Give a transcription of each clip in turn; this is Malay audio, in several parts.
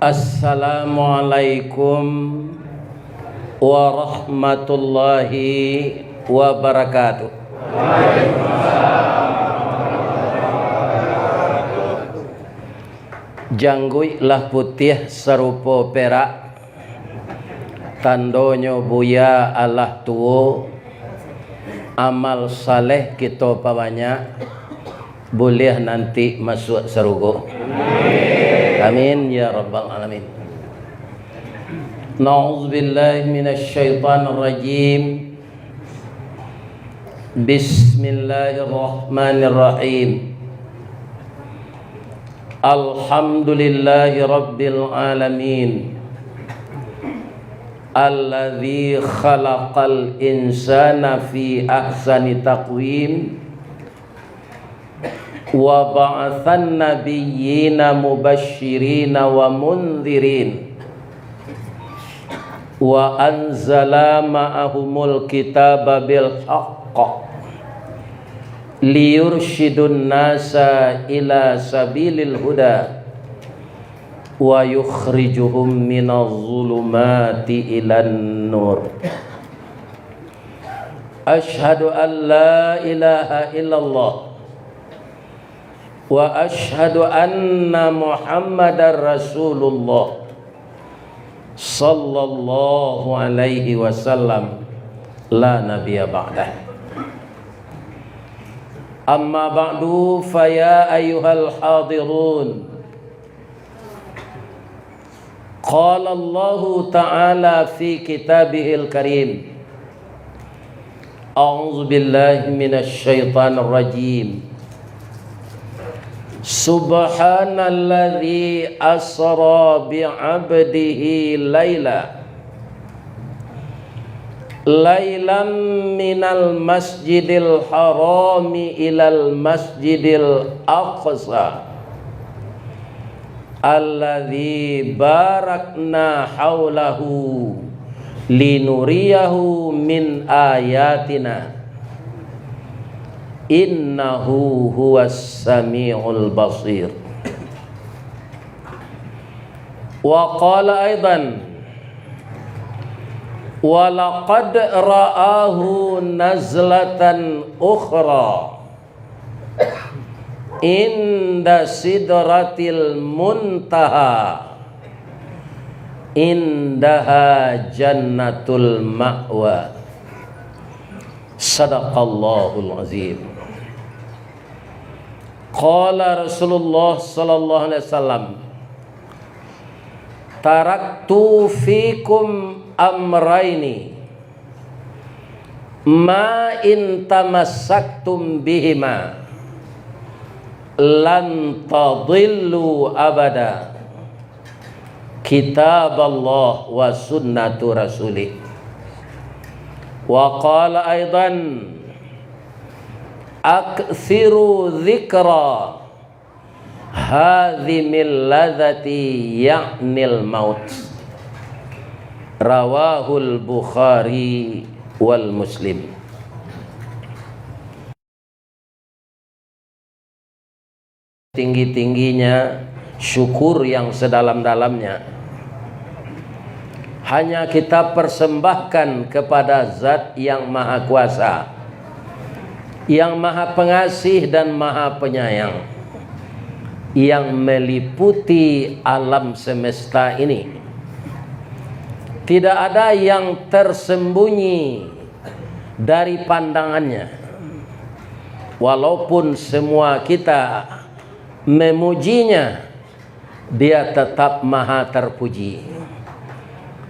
Assalamualaikum warahmatullahi wabarakatuh. Janggui lah putih serupa perak, tandonyo buya Allah tuo, amal saleh kita banyak, boleh nanti masuk surga. Amin ya rabbal alamin. Na'udzubillahi minasyaitonir rajim. Bismillahirrahmanirrahim. Alhamdulillahi rabbil alamin. Alladzi khalaqal insana fi ahsani taqwim. Wa ba'athan nabiyyina mubashshirina wa mundhirin wa anzala ma'ahumul kitaba bil haqq liyurshidun nasa ila sabilil huda wa yukhrijuhum minadh dhulumati ilan nur. Asyhadu an la ilaha illallah wa ashhadu anna Muhammadar Rasulullah sallallahu alaihi wasallam la nabiyya ba'dah. Amma ba'du fa ya ayyuhal hadirun. Qala Allah ta'ala fi kitabihil karim. A'udzu billahi minasy syaithanir rajim. Subhanalladzi asra bi'abdihi laylan minal masjidil harami ilal masjidil aqsa alladzi barakna haulahu linuriyahu min ayatina innahu huwas sami'ul basir. Wa qala aidan wa laqad ra'ahu nazlatan ukhra inda sidratil muntaha indaha jannatul ma'wa. Sadaqallahul azim. Qala Rasulullah sallallahu alaihi wasallam, taraktu fikum amraini ma in tamassaktum bihima lan tadillu abada, kitab Allah wa sunnatu rasulih. Wa qala aidan akthiru dzikra hadhimil ladzati ya'nil maut. Rawahul Bukhari wal Muslim. Tinggi-tingginya syukur yang sedalam-dalamnya hanya kita persembahkan kepada Zat yang Maha Kuasa, yang Maha Pengasih dan Maha Penyayang, yang meliputi alam semesta ini. Tidak ada yang tersembunyi dari pandangannya. Walaupun semua kita memujinya, Dia tetap Maha terpuji.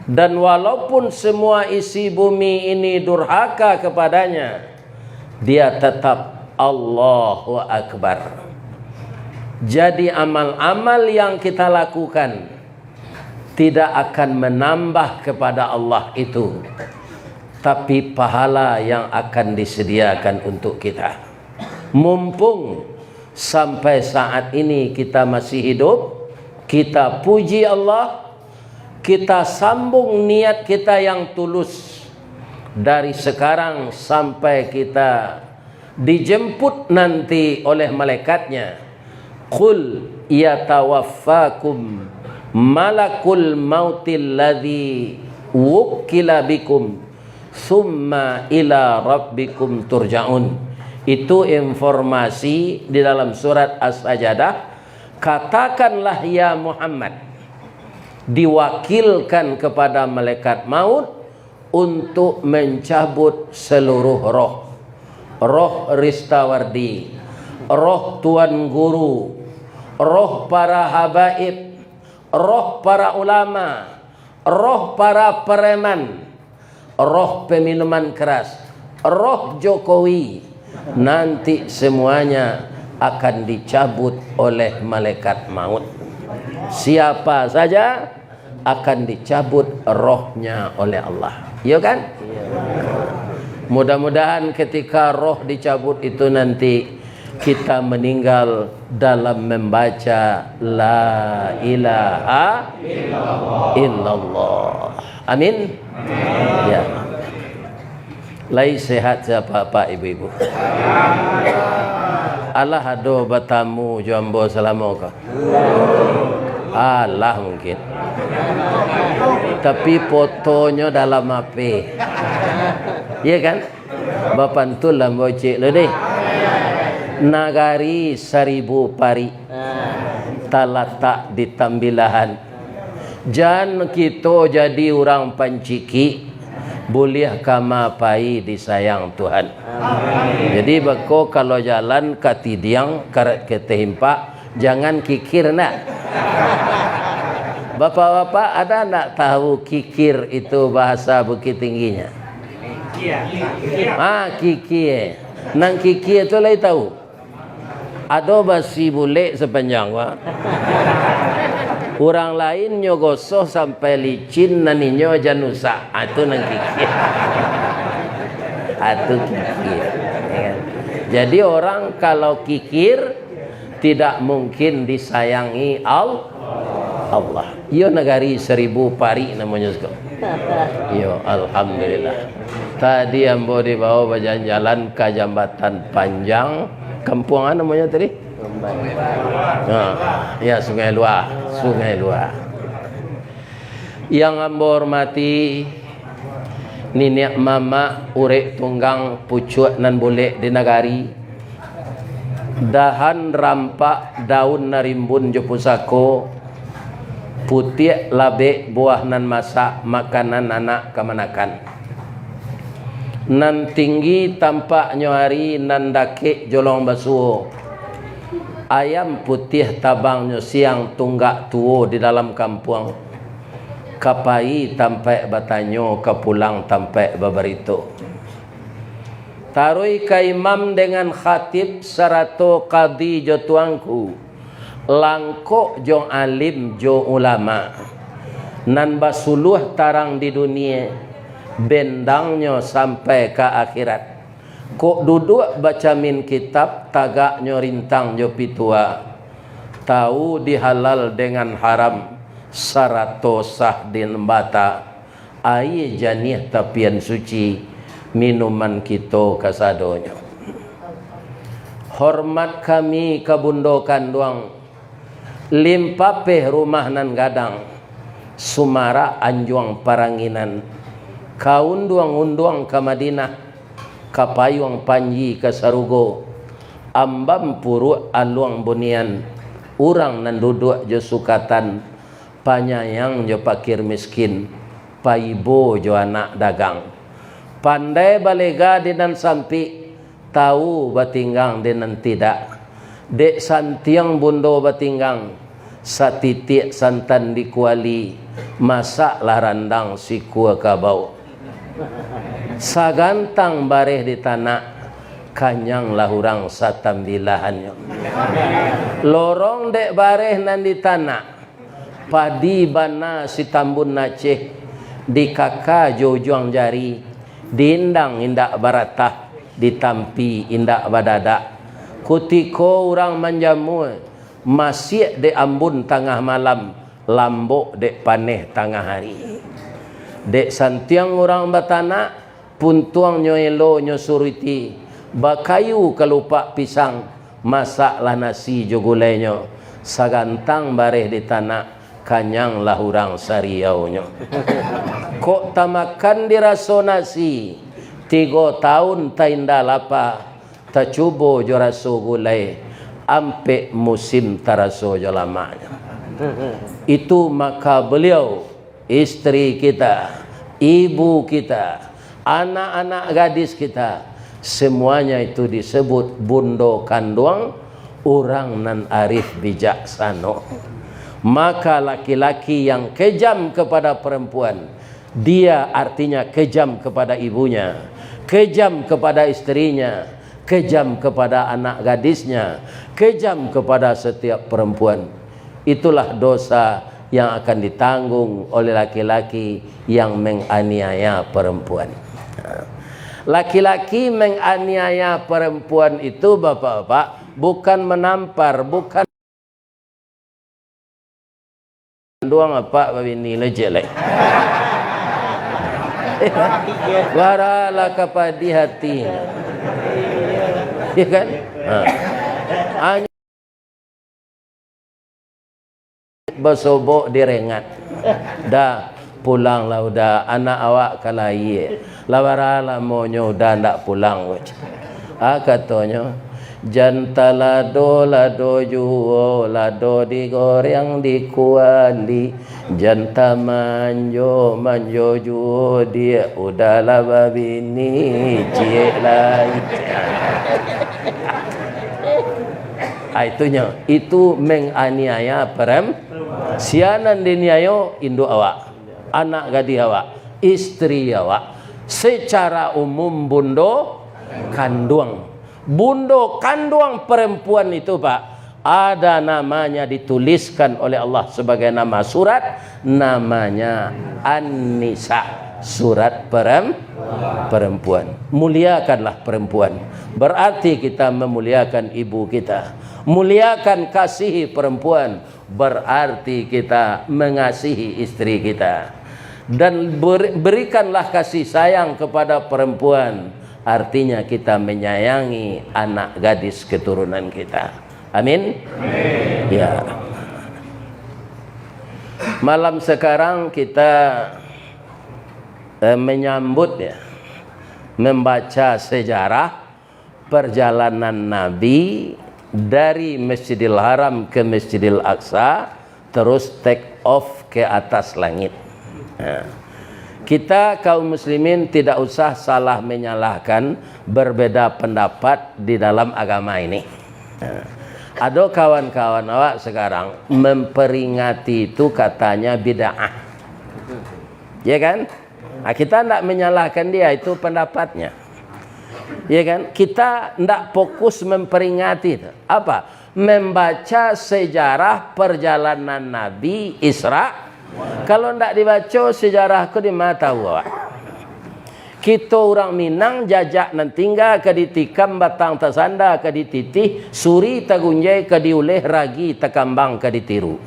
Dan walaupun semua isi bumi ini durhaka kepadanya, Dia tetap Allahu Akbar. Jadi amal-amal yang kita lakukan tidak akan menambah kepada Allah itu, tapi pahala yang akan disediakan untuk kita. Mumpung sampai saat ini kita masih hidup, kita puji Allah, kita sambung niat kita yang tulus dari sekarang sampai kita dijemput nanti oleh malaikatnya. Qul yatawaffakum malakul mautil ladzi wukkila bikum summa ila rabbikum turja'un. Itu informasi di dalam surat As-Sajdah. Katakanlah ya Muhammad, diwakilkan kepada malaikat maut untuk mencabut seluruh roh. Roh Ristawardi, roh Tuan Guru, roh para habaib, roh para ulama, roh para preman, roh peminuman keras, roh Jokowi, nanti semuanya akan dicabut oleh malaikat maut. Siapa saja akan dicabut rohnya oleh Allah. Ya kan? Mudah-mudahan ketika roh dicabut itu nanti kita meninggal dalam membaca La ilaha illallah. Amin. Ya. Lai sehat siapa Pak Ibu-ibu? Allah ado batamu jombo selama ka? Allah mungkin. Tapi fotonya dalam HP. Iya kan? Bapak tu lambo cik lo deh. Nagari 1000 pari talatak di tambilahan. Jangan kita jadi orang panciki, boleh kama pai disayang Tuhan. Jadi bako kalau jalan katidiang karet ketehimpa, jangan kikir nak. Bapak-bapak ada nak tahu kikir itu bahasa Bukit Tingginya? Kikir. Nang kikir itu lagi tahu. Ada basi bule sepanjang wa. Orang lain nyogosoh sampai licin naninyo janusa. Itu nang kikir. Itu kikir. Jadi orang kalau kikir tidak mungkin disayangi Allah. Yo negari 1000 pari namanya sekarang. Yo alhamdulillah. Tadi ambo dibawa berjalan-jalan ke jambatan panjang. Kampung apa namanya tadi? Ya Sungai Luar. Sungai Luar. Yang ambo hormati Niniak mama urek tunggang pucuk nan boleh di negari. Dahan rampak daun narimbun jo pusako. Putih labe buah nan masak makanan anak kemanakan. Nan tinggi tampak nyohari nan dake jolong basuh. Ayam putih tabangnya siang tunggak tuo di dalam kampung. Kapai tampak batanyo kapulang tampak babarito. Tarui ka imam dengan khatib sarato qadi jo tuangku. Langkok jo alim jo ulama. Nan basuluh tarang di dunia. Bendangnya sampai ke akhirat. Kok duduk baca min kitab tagaknya rintang jo pitua. Tahu dihalal dengan haram. Sarato sah din bata. Air janih tapian suci. Minuman kita kasadonyo. Hormat kami kabundokan doang. Limpapeh rumah nan gadang. Sumara anjuang paranginan. Kaunduang-unduang ke Madinah. Kapayuang panji ke Sarugo. Ambam puru aluang bunian. Urang nan duduk jo sukatan. Panyayang jo pakir miskin. Paibo jo anak dagang. Pandai balega dinan sampi. Tahu batinggang dinan tidak. Dek santiang bundo batinggang. Satitik santan dikuali. Masaklah randang si kua kabau. Sagantang bareh di tanah. Kanyang lahurang satambilahannya. Lorong dek bareh nan di tanah. Padi bana si tambun naceh. Di kakak jojuang jari. Diindang indak baratah. Ditampi indak badadak. Kutiko orang menjamu masih de ambun tengah malam, lambok dek paneh tengah hari. Dek santiang orang batana, puntuang nyoelo nyosuriti, bakayu kelupak pisang, masaklah nasi jogulenyo, sagantang bareh di tanah, kanyang lah orang sariaunyo. Kok tamakan diraso nasi, 3 tahun tainda lapa, tak cubo jo raso gulai, ampe musim taraso jo lamanya. Itu maka beliau, istri kita, ibu kita, anak-anak gadis kita, semuanya itu disebut bundo kanduang, orang nan arif bijaksano. Maka laki-laki yang kejam kepada perempuan, dia artinya kejam kepada ibunya, kejam kepada istrinya, kejam kepada anak gadisnya, kejam kepada setiap perempuan. Itulah dosa yang akan ditanggung oleh laki-laki yang menganiaya perempuan. Laki-laki menganiaya perempuan itu, bapak-bapak, bukan menampar, bukan doang apa ini lejelek. Waralah kapadi hati. Ya kan? Hanya bersobok direngat. Dah pulanglah udah anak awak kalai. Lawaralah monyo udah ndak pulang. Katanya janta lado juo lado digoreng dikuali, janta manjo juo dia udah laba bini cie lai. Itunya itu menganiaya perempuan. Sianan diniayo induk awak, anak gadis awak, istri awak, secara umum bundo kanduang. Bundo kanduang perempuan itu, Pak, ada namanya dituliskan oleh Allah sebagai nama surat, namanya An-Nisa, surat perempuan. Muliakanlah perempuan, berarti kita memuliakan ibu kita. Muliakan kasihi perempuan, berarti kita mengasihi istri kita. Dan berikanlah kasih sayang kepada perempuan, artinya kita menyayangi anak gadis keturunan kita. Amin. Amin. Ya. Malam sekarang kita menyambut ya, membaca sejarah perjalanan Nabi dari Masjidil Haram ke Masjidil Aqsa, terus take off ke atas langit. Nah, kita kaum muslimin tidak usah salah menyalahkan berbeda pendapat di dalam agama ini. Nah, ada kawan-kawan awak sekarang memperingati itu katanya bid'ah. Ya kan? Nah, kita tidak menyalahkan dia, itu pendapatnya. Ya kan? Kita tidak fokus memperingati itu. Apa? Membaca sejarah perjalanan Nabi Isra. Kalau tidak dibaca sejarahku di mata awak. Kita orang Minang jajak nan tinggal ke ditikam batang tasanda ke dititih suri tagunjai ke diuleh ragi takambang ke ditiru.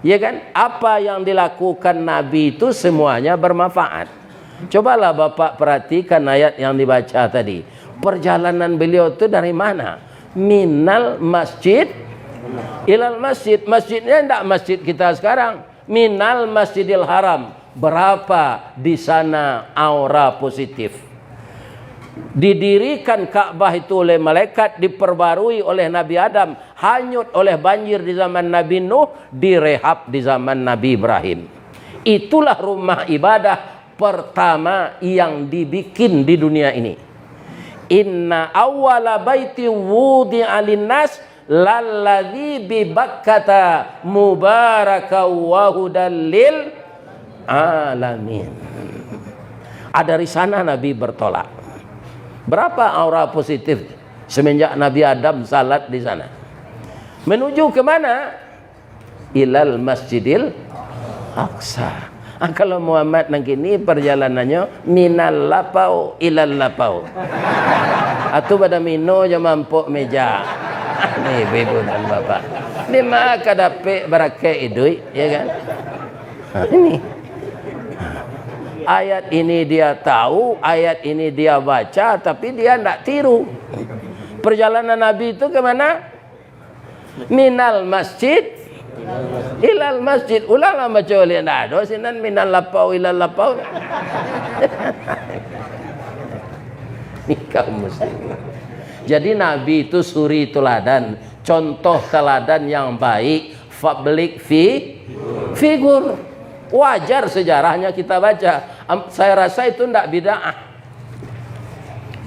Ya kan? Apa yang dilakukan Nabi itu semuanya bermanfaat. Cobalah Bapak perhatikan ayat yang dibaca tadi. Perjalanan beliau itu dari mana? Minal masjid ilal masjid. Masjidnya tidak masjid kita sekarang. Minal Masjidil Haram. Berapa di sana aura positif? Didirikan Ka'bah itu oleh malaikat, diperbarui oleh Nabi Adam, hanyut oleh banjir di zaman Nabi Nuh, direhab di zaman Nabi Ibrahim. Itulah rumah ibadah pertama yang dibikin di dunia ini. Inna awwala baiti wudi'a linnas lalladzi bi Bakkata mubaraka wa hudal lil alamin. Dari sana Nabi bertolak. Berapa aura positif semenjak Nabi Adam salat di sana? Menuju ke mana? Ilal Masjidil Aqsa. Kalau Muhammad nang kini perjalanannya minal lapau ilal lapau. Atau pada mino je mampuk meja. Ni ibu dan bapak. Ni maka dapat berakai idui, ya kan? Ini. Ayat ini dia tahu, ayat ini dia baca, tapi dia tidak tiru. Perjalanan Nabi itu ke mana? Minal masjid ilal masjid. Ulang baca oleh nado sinan minal lapau ilal lapau. Ini kaum muslimin. Jadi Nabi itu suri teladan, contoh teladan yang baik, fablik figur. Wajar sejarahnya kita baca. Saya rasa itu tidak bid'ah.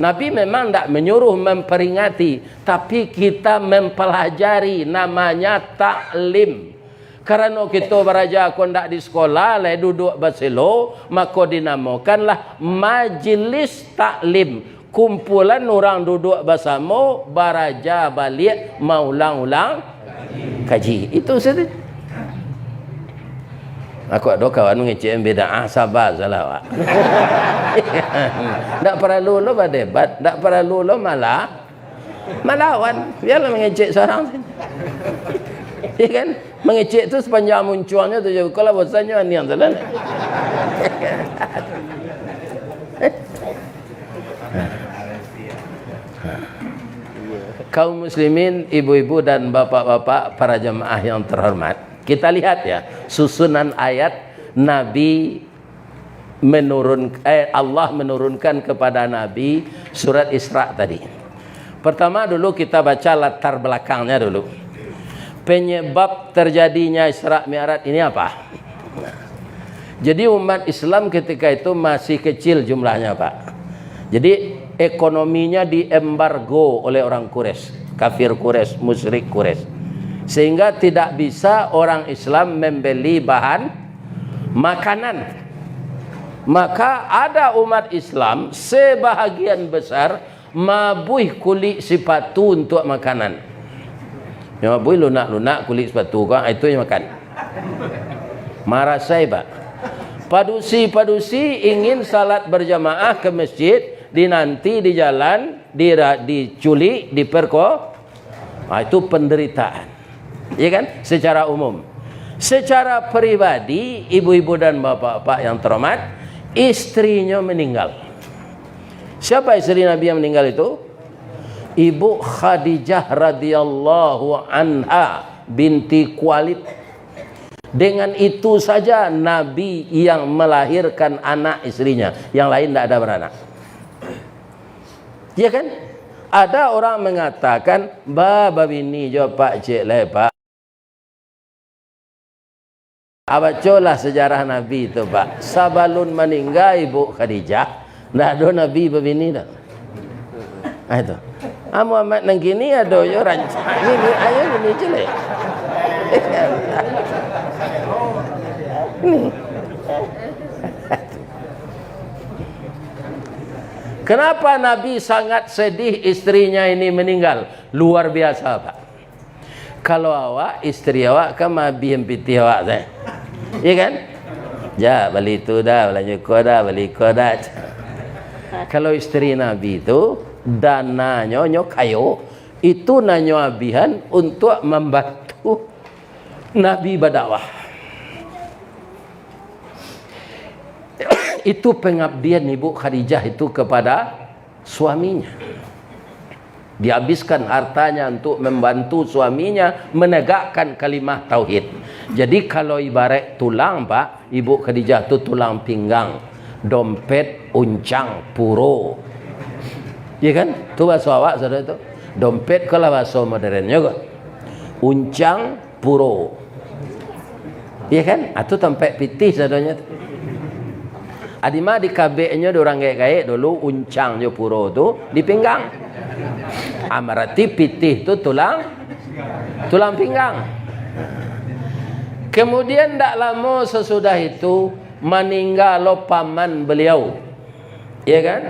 Nabi memang tidak menyuruh memperingati, tapi kita mempelajari, namanya taklim. Karena kita beraja aku tidak di sekolah, lai duduk berselo, maka dinamakanlah majlis taklim. Kumpulan orang duduk bersama, beraja balik, maulang-ulang kaji. Itu saja. Aku ada kawan mengecek bid'ah, sabar salah awak. Tak perlu lo berdebat, tak perlu lo melawan. Biarlah mengecek seorang. Ya kan? Mengecek tu sepanjang munculnya tu je. Kalau bosannya ni yang salah. Kaum muslimin, ibu-ibu dan bapak-bapak, para jemaah yang terhormat, kita lihat ya susunan ayat Nabi Allah menurunkan kepada Nabi surat Isra tadi. Pertama dulu kita baca latar belakangnya dulu. Penyebab terjadinya Isra Mi'raj ini apa? Jadi umat Islam ketika itu masih kecil jumlahnya, Pak. Jadi ekonominya diembargo oleh orang Quraisy, kafir Quraisy, musyrik Quraisy. Sehingga tidak bisa orang Islam membeli bahan makanan. Maka ada umat Islam sebahagian besar mabuih kulit sepatu untuk makanan. Yang mabuih lunak-lunak kulit sepatu kan, itu yang makan. Marah saya, Pak. Padusi-padusi ingin salat berjamaah ke masjid, dinanti di jalan, diculik, itu penderitaan. Ya kan? Secara umum. Secara pribadi, ibu-ibu dan bapak-bapak yang terhormat, istrinya meninggal. Siapa istri Nabi yang meninggal itu? Ibu Khadijah radhiyallahu anha binti Khuwailid. Dengan itu saja Nabi yang melahirkan anak istrinya, yang lain tidak ada beranak. Ya kan? Ada orang mengatakan, baba bini jo pak cik lepak. Bacalah sejarah Nabi itu, Pak. Sabalun meninggal Ibu Khadijah, tidak ada Nabi berbini dah. Itu. Muhammad nang kini ada yo rancang. Ini ayo ini jelek. Ini. Kenapa Nabi sangat sedih istrinya ini meninggal? Luar biasa, Pak. Kalau awak, istri awak kan mabi hempiti awak saya. Iya kan? Ja, beli itu dah, belanja koda, beli koda. Kalau istri Nabi itu dananya kayu, itu nanyo abihan untuk membantu Nabi berdakwah. Itu pengabdian Ibu Khadijah itu kepada suaminya. Dihabiskan hartanya untuk membantu suaminya menegakkan kalimah tauhid. Jadi kalau ibarat tulang, Pak, Ibu Khadijah itu tulang pinggang, dompet, uncang, puro. Ya kan? Itu bahasa awak saudara itu. Dompet kalau bahasa modernnya kan. Uncang, puro. Ya kan? Itu tempat pitih saudaranya. Adima di kabeknya orang gaya-gaya dulu uncang je puro tu di pinggang. Amarati pitih tu tulang pinggang. Kemudian tak lama sesudah itu meninggal paman beliau. Ya kan?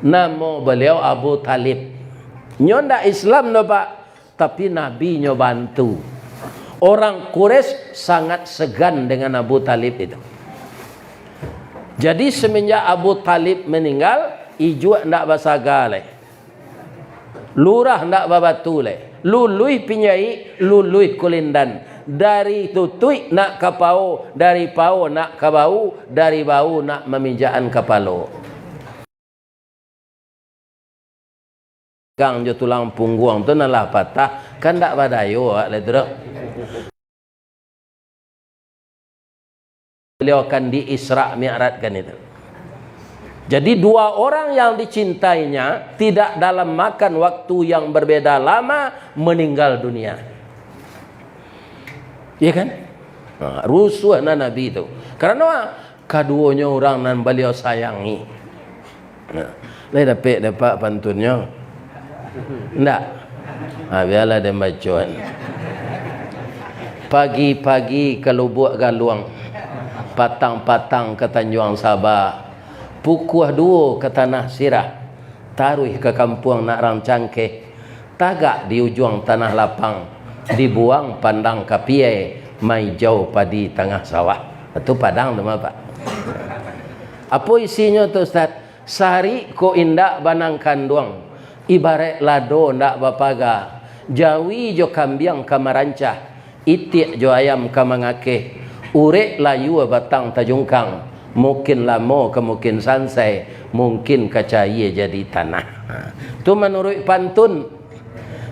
Nama beliau Abu Talib. Nyo ndak Islam no, Pak, tapi Nabi nyo bantu. Orang Quraisy sangat segan dengan Abu Talib itu. Jadi semenjak Abu Talib meninggal, ijuk ndak basaga leh. Lurah ndak babatu le. Lului pinyai, lului kulindan. Dari tutui nak ke pau, dari pau nak ke bau, dari bau nak meminjaan kepala. Gang jo tulang punggung tu nalah patah, kan ndak badayo le tu. Beliau akan di Isra Mi'rajkan itu. Jadi dua orang yang dicintainya tidak dalam makan waktu yang berbeda lama meninggal dunia. Iya kan? Nah, rusuh Nabi itu. Karena keduanya orang nan beliau sayangi. Nah, dapat pantunnya. Enggak. Biarlah dia bacuan. Pagi-pagi ke Lubuk Galuang, patang-patang ke Tanjung Sabah, pukuh dua ke Tanah Sirah, taruh ke kampung nak rang cangkeh, tagak di ujung tanah lapang, dibuang pandang kapie, mai jauh padi tengah sawah. Itu padang tu Pak. Apa isinya tu Ustaz? Sehari ko indak banang kanduang, ibarat lado ndak bapaga, jawi jo kambiang kamarancah, itik jo ayam kamangake, urek layu batang tajungkang, mungkin lamo ke mungkin sansai, mungkin kacaya jadi tanah. Itu menurut pantun.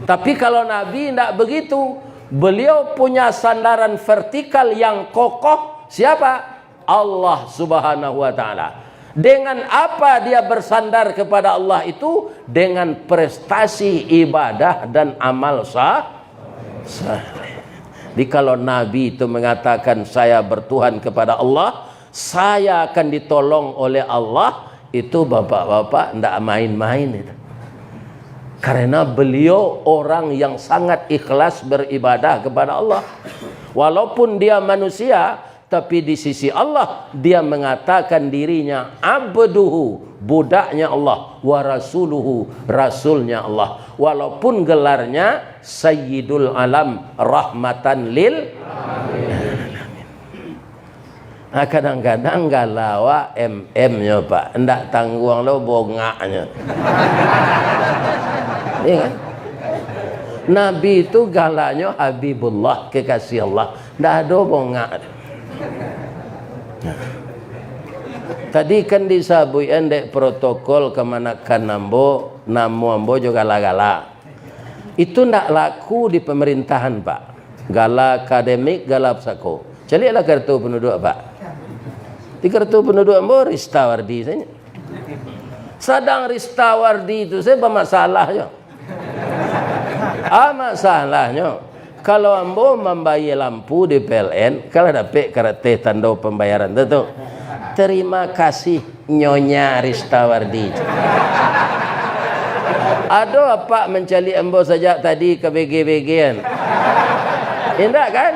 Tapi kalau Nabi tidak begitu, beliau punya sandaran vertikal yang kokoh. Siapa? Allah Subhanahu wa Ta'ala. Dengan apa dia bersandar kepada Allah itu? Dengan prestasi ibadah dan amal saleh. Jadi kalau Nabi itu mengatakan saya bertuhan kepada Allah, saya akan ditolong oleh Allah, itu bapak-bapak tidak main-main itu. Karena beliau orang yang sangat ikhlas beribadah kepada Allah. Walaupun dia manusia, tapi di sisi Allah dia mengatakan dirinya abduhu, budaknya Allah, wa rasuluhu, rasulnya Allah. Walaupun gelarnya Sayyidul Alam, rahmatan lil alamin. Nah, kadang-kadang galawa MM-nya Pak, ndak tanggung lo bongaknya. Iya kan? Nabi itu galanya Habibullah, kekasih Allah, ndak ada bongak. Tadi kan disabui endek protokol kemanakan namo ambo juga gala-gala. Itu ndak laku di pemerintahan Pak. Gala akademik, gala psako. Carilah kartu penduduk Pak. Di kartu penduduk ambo Ristawardi saja. Sedang Ristawardi itu saya bermasalahnya. Masalahnya kalau ambo membayar lampu di PLN, kalau dapat karate tanda pembayaran itu, terima kasih Nyonya Ristawardi. Ada apa mencari ambo sejak tadi ke BG-BG-an? Indah kan?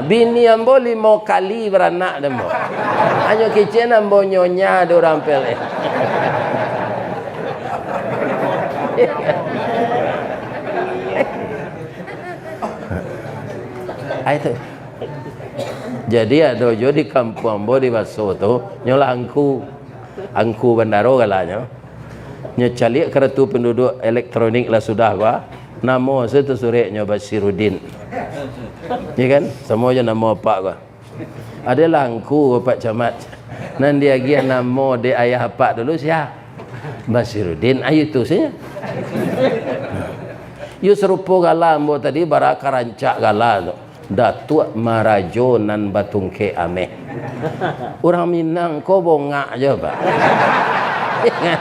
Bini ambo 5 kali beranak ambo. Hanya kecil ambo nyonya ada orang PLN. Itu. Jadi ada jo di kampung ambo di Baso tu, nyola angku bandaro galanya. Nyo calik kartu penduduk elektronik lah sudah gua. Nama saya tu sore nyo Basiruddin. Ya kan? Semua je nama pak gua. Adalah angku Pak Camat. Nan dia gia nama de ayah pak dulu sia. Basiruddin ayu tu saya. Yu serupa gala ambo tadi baraka rancak gala tu. Datuk Marajo nan Batungke Ameh. Orang Minang kau bongak je Pak.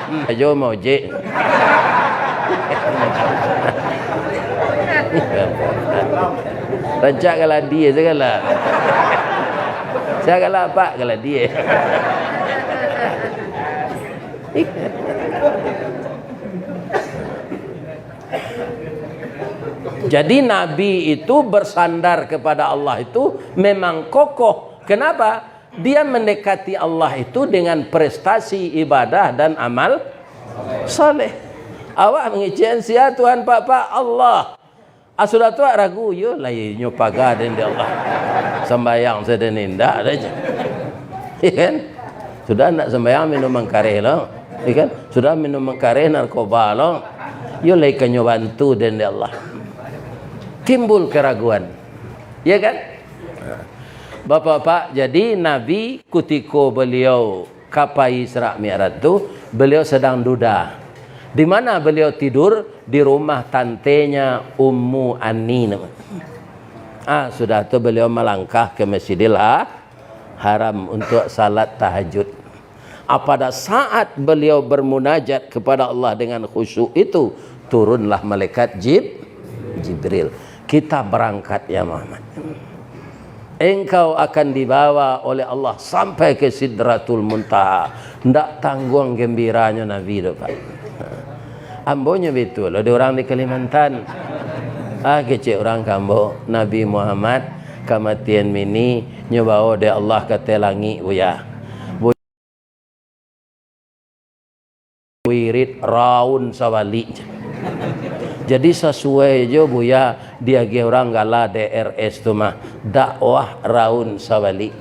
Marajo mau je. Rancak gala dia segala. Saya gala Pak gala dia. Jadi Nabi itu bersandar kepada Allah itu memang kokoh. Kenapa? Dia mendekati Allah itu dengan prestasi ibadah dan amal saleh. Awak mengicen sia Tuhan Pak Allah. Sudah tua ragu yo lah nyo paga den Allah. Sembayang seden indah aja. Kan? Sudah nak sembayang minum mangkareh lah. Kan? Sudah minum mangkareh narkoba lah. Yo kanyo bantu dan Allah. Timbul keraguan. Ya kan? Bapak-bapak, jadi Nabi ketika beliau kapai Isra Mi'raj itu, beliau sedang duda. Di mana beliau tidur? Di rumah tantenya Ummu Ani. Sudah itu beliau melangkah ke Masjidil Haram untuk salat tahajud. Pada saat beliau bermunajat kepada Allah dengan khusyuk itu, turunlah malaikat Jibril. Kita berangkat ya Muhammad. Engkau akan dibawa oleh Allah sampai ke Sidratul Muntaha. Ndak tanggung gembiranya Nabi itu, Pak. Ambonya betul. Ada orang di Kalimantan. Kecil orang kambo. Nabi Muhammad kematian mini nyoba de Allah kata langi buya. Wirid raun sawali. Jadi sesuai je buya dia ge orang gala DRS tu mah dakwah raun sawali.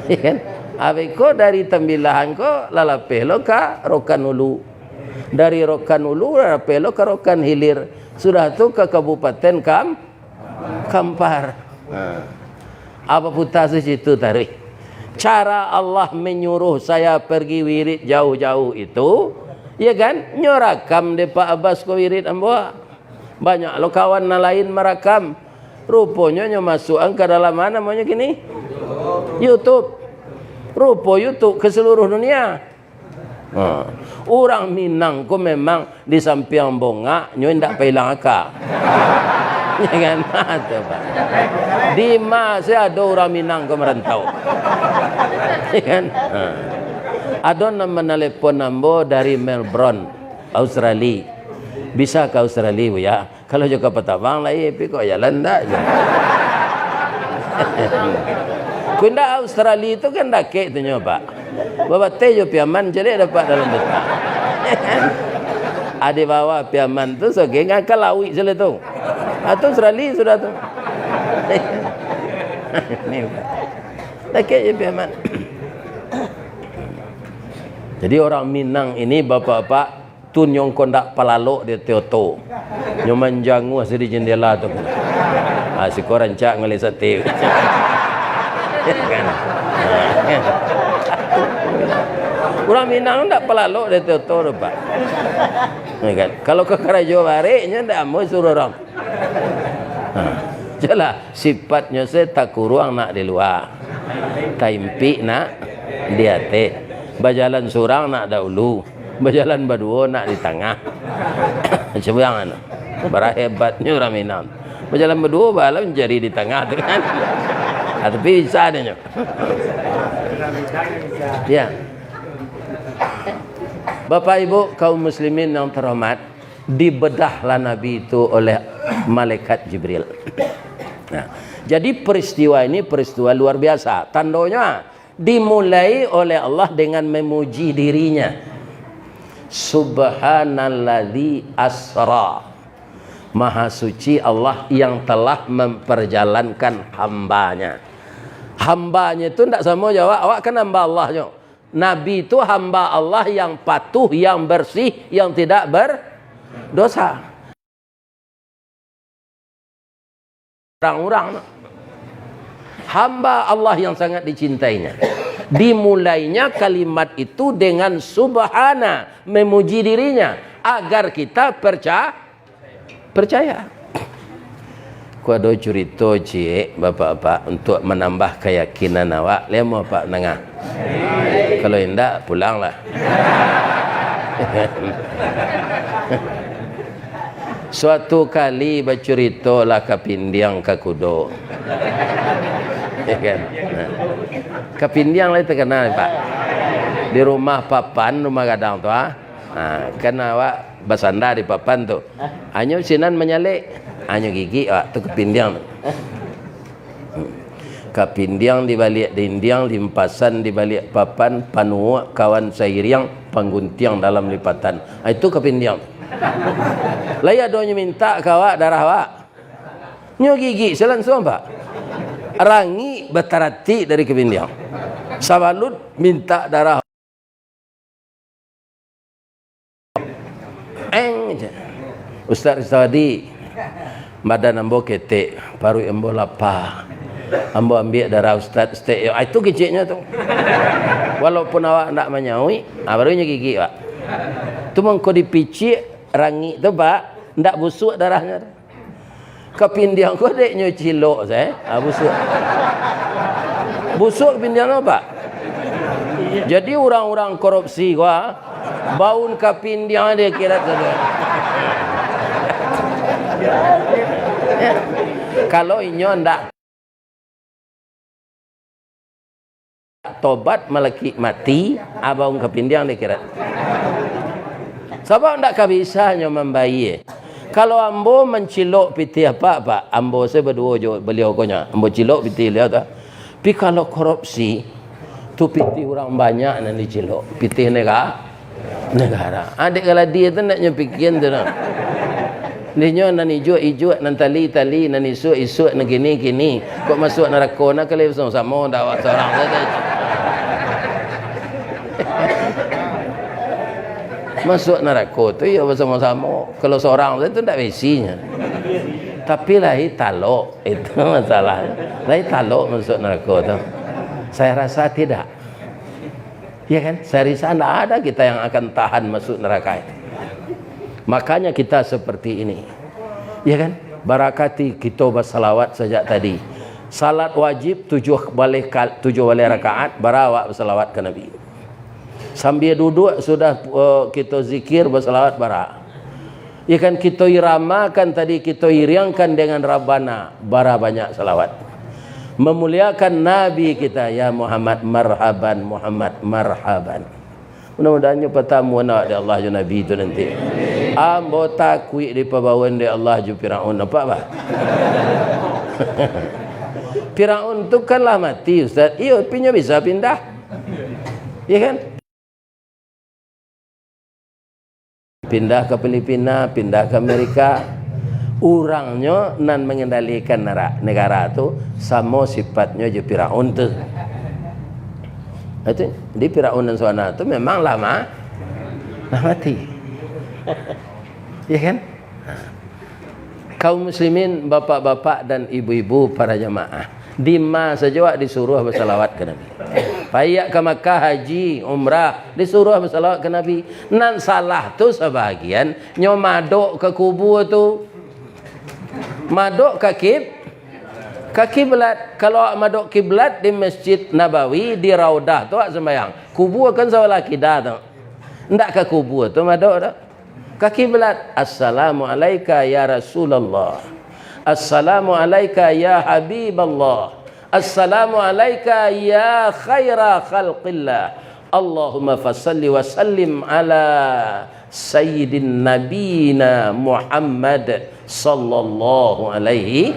Ya kan? Abeko dari tembilahan ko lalapelo ka Rokanulu. Dari Rokanulu lalapelo ka Rokan Hilir. Sudah tu ke Kabupaten Kampar. Apa putar situ tarik. Cara Allah menyuruh saya pergi wirid jauh-jauh itu, ya kan? Nyorakam de Pak Abbas ko wirid amboa. Banyak lo kawan lain merakam. Rupanya nyo masukkan ke dalam mana namanya gini? YouTube. Rupa YouTube ke seluruh dunia. Orang Minang ko memang di samping bonga nyo ndak pelang akak. Ya kan? Di masa ada orang Minang ko merantau. Ya kan? Ada nama telepon nambo dari Melbourne, Australia. Bisa ke Australia bu ya? Kalau juga petabang lah, tapi kok ya landa je. Kunda Australia itu kan dake tu nyoba. Bapak tejo piaman jadi dapat dalam besar. Ada bawa piaman tu so geng akal lawi sele tu. Atau Australia sudah tu. Ni. Dake je piaman. Jadi orang Minang ini bapak-bapak tun yang kondak palalok dia teoto. Yang manjangu asal di jendela tu. Si koran cak ngali sate. Kan? Orang Minang tak pelalok dia teoto tu Pak. Kan? Kalau ke Karajo bareknya tak mau suruh orang. Jelah sifatnya saya tak kurang nak di luar. Taimpi nak di hati. Berjalan surang nak dahulu, berjalan berdua nak di tengah. Sebenarnya berahebatnya orang Minang. Berjalan berdua balam jari di tengah tu kan. Tapi bisa adanya. Ya. Bapak Ibu kaum muslimin yang terhormat, dibedahlah Nabi itu oleh malaikat Jibril. Nah, jadi peristiwa ini peristiwa luar biasa. Tandanya dimulai oleh Allah dengan memuji dirinya. Subhanalladzi asra. Maha suci Allah yang telah memperjalankan hambanya. Hambanya itu tidak sama jawab. Awak kan hamba Allah. Nabi itu hamba Allah yang patuh, yang bersih, yang tidak berdosa. Orang-orang hamba Allah yang sangat dicintainya. Dimulainya kalimat itu dengan subhana, memuji dirinya agar kita percaya. Ku ada cerita cik bapak-bapak untuk menambah keyakinan awak. Lemo pak nengah. Kalau tidak pulanglah. Suatu kali bercerita lah Kapindiang ke Kudo. Ya kan? Kapindiang lah terkenal Pak. Di rumah papan, rumah gadang tu kan awak bersandar di papan tu. Hanya sinan menyalik, hanya gigi tu Kapindiang. Kapindiang di balik dinding, limpasan di balik papan, panua kawan sairiang, pangguntiang dalam lipatan. Itu Kapindiang. Laya doanya minta kawak darah awak. Nyo gigi selangsung Pak. Rangi betarati dari Kapindiang. Sabalut minta darah. Ustaz Rizawadi, badan ambo ketek, paru ambo lapar. Ambo ambil darah Ustaz stek. Itu keciknya tu. Walaupun awak nak menyaui, barunya gigi pak. Tu mengko dipicik rangi tu pak, ndak busuk darahnya. Kepindiang ko dek nyo cilok saya, busuk. Busuk pindiang apa? Jadi orang-orang korupsi gua baun kepindiang dia kira tu. Kalau inyo ndak tobat malaki mati, abang kepindiang dia kira. Sebab ndak kabisanya membayi. Kalau ambo mencilok piti apa, ambo saya berdua jo beliau konya, ambo cilok piti dia tu. Tapi kalau korupsi, tu piti orang banyak yang dicilok, piti negara. Adik kalau dia tu nak nyepikin tu nak. Dia nak ijuk, nak tali, nak isuk, nak gini. Kok masuk neraka nak kali sama dak seorang saja. Masuk neraka tu ya bersama-sama. Kalau seorang tu tak besinya. Tapi lahi talok, itu masalahnya. Lahi talok masuk neraka tu. Saya rasa tidak. Ya kan? Saya rasa tidak ada kita yang akan tahan masuk neraka itu. Makanya kita seperti ini. Ya kan? Barakati kita bersalawat sejak tadi. Salat wajib 7 balik rakaat, barawak bersalawat ke Nabi. Sambil duduk sudah kita zikir bersalawat bara. Ya kan kita iramakan tadi, kita iriangkan dengan Rabbana, bara banyak salawat. Memuliakan Nabi kita, ya Muhammad marhaban, Muhammad marhaban. Mudah-mudahan pertama nak di Allah ju Nabi itu nanti. Ambo takui di pabawon di Allah ju Firaun apa bah? Firaun tu kanlah mati Ustaz. Iyo pinya bisa pindah. Ya kan? Pindah ke Filipina, pindah ke Amerika. Orangnya nan mengendalikan negara tu sama sifatnya je Firaun tu. Itu di Firaun dan Suana tu memang lama mati. Ya kan? Kaum muslimin, bapak-bapak dan ibu-ibu para jamaah, di masa saja disuruh bersalawat ke Nabi. Payak ke Makkah haji, umrah, disuruh bersalawat ke Nabi. Nan salah tu sebahagian nyo madok ke kubur tu. Madok ke kiblat. Kalau madok kiblat di Masjid Nabawi, di Raudah tu sembahyang. Kubur kan sebelah kidal tu. Ndak ke kubur tu madok tu. Ke kiblat. Assalamu alayka ya Rasulullah. Assalamu alayka ya Habiballah. Assalamu alayka ya khaira khalqillah. Allahumma fasalli wa sallim ala sayyidin nabina Muhammad sallallahu alaihi.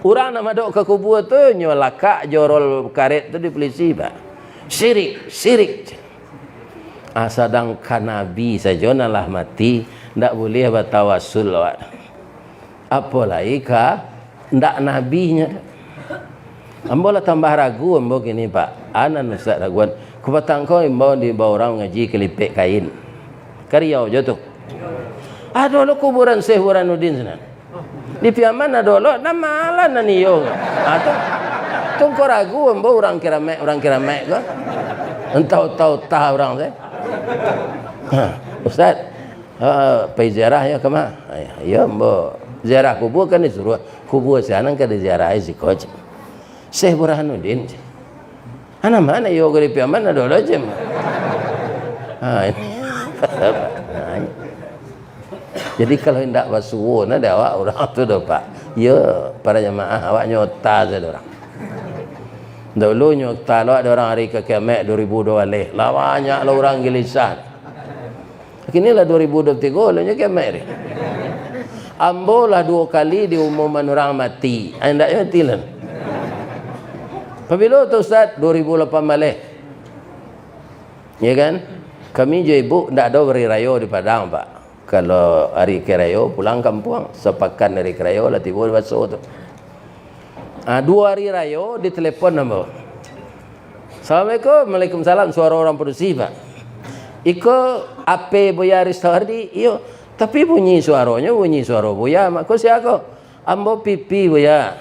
Orang nak masuk ke kubur tu nyolakak jorol karet tu di polisi pak. Syirik. Sedangkan Nabi saja nalah mati, ndak boleh bertawassul awak. Apalagi ka ndak nabinya. Ambo lah tambah ragu ambo gini pak. Anan Ustaz raguan. Kupatang kau ambo di bawah orang ngaji kelipek kain. Kariau je tu. Ada lo kuburan Syekh Burhanuddin sana. Di piaman ada lo nama lah nani yo. Tu kau ragu ambo orang kira mek ko. Entau orang saya. Ustaz, pergi ziarah ya ke mana? Ya ambo ziarah kubur kan disuruh. Kubur sana kan diziarah zikoj. Syekh Burhanuddin. Ana mana yo gari piaman ada lo je. Jadi kalau hendak basuh ada awak orang tu dah pak. Ya para jemaah awak nyota saja orang. Dulu nyota lo ada orang hari ke kiamat 2020 lah banyak lah orang gelisah. Kini lah 2023 lo nya kiamat ni. Ambo lah 2 kali diumumkan orang mati. Anda mati lah. Apabila tu Ustaz 2008 balik. Ya kan? Kami je ibu ndak ada hari raya di Padang pak. Kalau hari kerayo pulang kampung, sepakan dari kerayo lah tiba basuh tu. 2 hari raya ditelepon nama. Assalamualaikum, Waalaikumsalam, suara orang produksi pak. Iko ape boya Rizawadi, iyo Tapi bunyi suaranya bunyi suara buya. Maka siapa? Ambo pipi buya.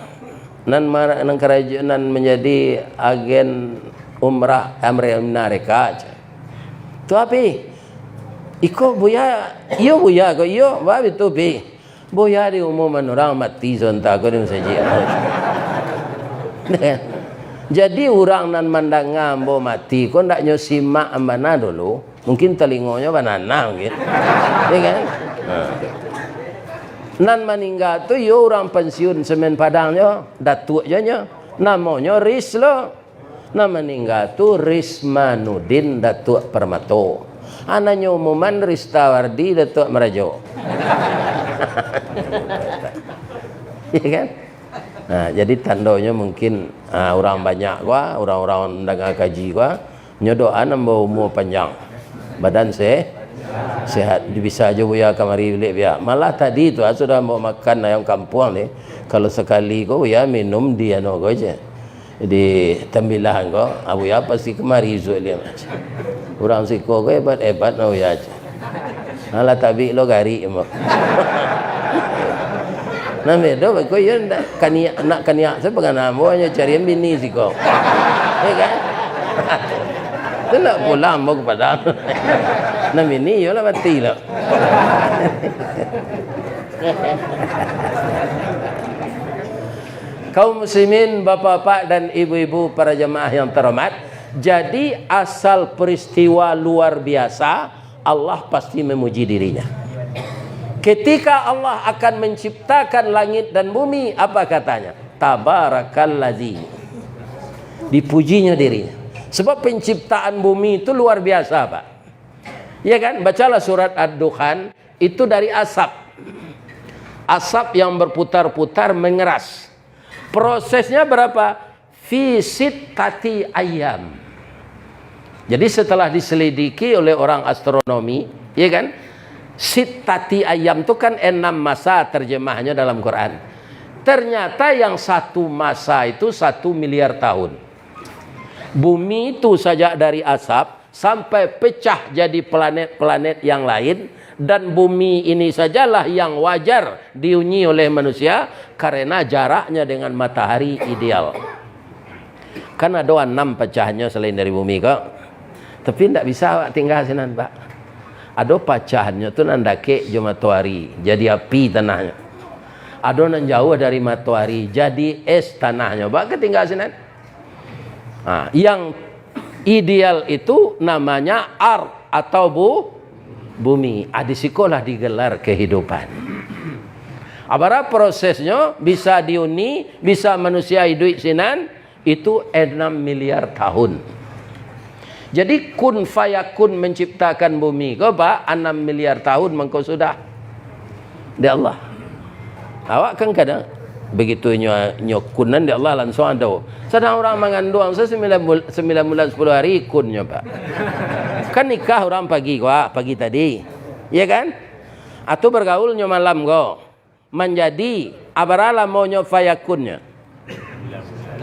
Nan kerajaan nan menjadi agen umrah Amerika. Tapi iko buya, iyo buya ko iyo, babi tu pi. Buya di umuman orang mati sontak ko din saja. Jadi orang nan mandang ngambo mati, kau ndak nyo simak ambana dulu, mungkin telingonya banana gitu, ya kan? Nan meninggal tu yo orang pensiun semen padangnya, datuk nya, namanya Rislo. Nan meninggal tu Rismanudin Datuk Permato. Anaknya umuman Ristawardi Datuk Merajo. Ya kan? Nah, jadi tandanya mungkin orang banyak gua, orang-orang mendengar kaji gua, nyodoan ambo umur panjang, badan sehat, bisa aja buya kamari bilik biya. Malah tadi tu sudah mau makan ayam kampung ni, kalau sekali kau ya minum dia no kau je, di tembilahan kau, abu ya pasti kemari zuat dia. Orang siko kau hebat no ya. Malah tabi lo gari mo. Nah, bedo kau ya nak kaniak saya pengen namanya cari bini sih kau, ya kan? Tu nak pulang mau ke Padang. Nah bini yo lah mati lah. Kaum muslimin, bapak-bapak dan ibu-ibu para jemaah yang terhormat, jadi asal peristiwa luar biasa Allah pasti memuji dirinya. Ketika Allah akan menciptakan langit dan bumi, apa katanya? Tabarakalladzi. Dipujinya dirinya. Sebab penciptaan bumi itu luar biasa, Pak. Ya kan? Bacalah surat Ad-Dukhan, itu dari asap. Asap yang berputar-putar mengeras. Prosesnya berapa? Fi sittati ayyam. Jadi setelah diselidiki oleh orang astronomi, ya kan? Sittati ayam itu kan 6 masa terjemahnya dalam Quran. Ternyata yang satu masa itu 1 miliar tahun. Bumi itu saja dari asap sampai pecah jadi planet-planet yang lain, dan bumi ini sajalah yang wajar dihuni oleh manusia karena jaraknya dengan matahari ideal. Kan ada 6 pecahnya selain dari bumi kok. Tapi tidak bisa tinggal sinan, Pak. Ada pacahannya tu nan dake jo matahari, jadi api tanahnya. Ada nan jauh dari matahari, jadi es tanahnya. Bak ketinggal sini. Nah, yang ideal itu namanya ard atau bumi. Di sekolah digelar kehidupan. Abara prosesnya bisa diuni, bisa manusia hidup sinan itu 6 miliar tahun. Jadi kun fayakun menciptakan bumi kau Pak 6 miliar tahun mengkau sudah di Allah. Awak kan kadang begitu nyokunan di Allah langsung ada. Sedang orang mengandung 9 bulan 10 hari kunnya Pak. Kan nikah orang pagi tadi. Ya kan? Atau bergaulnya malam kau. Menjadi abarala maunya fayakunnya.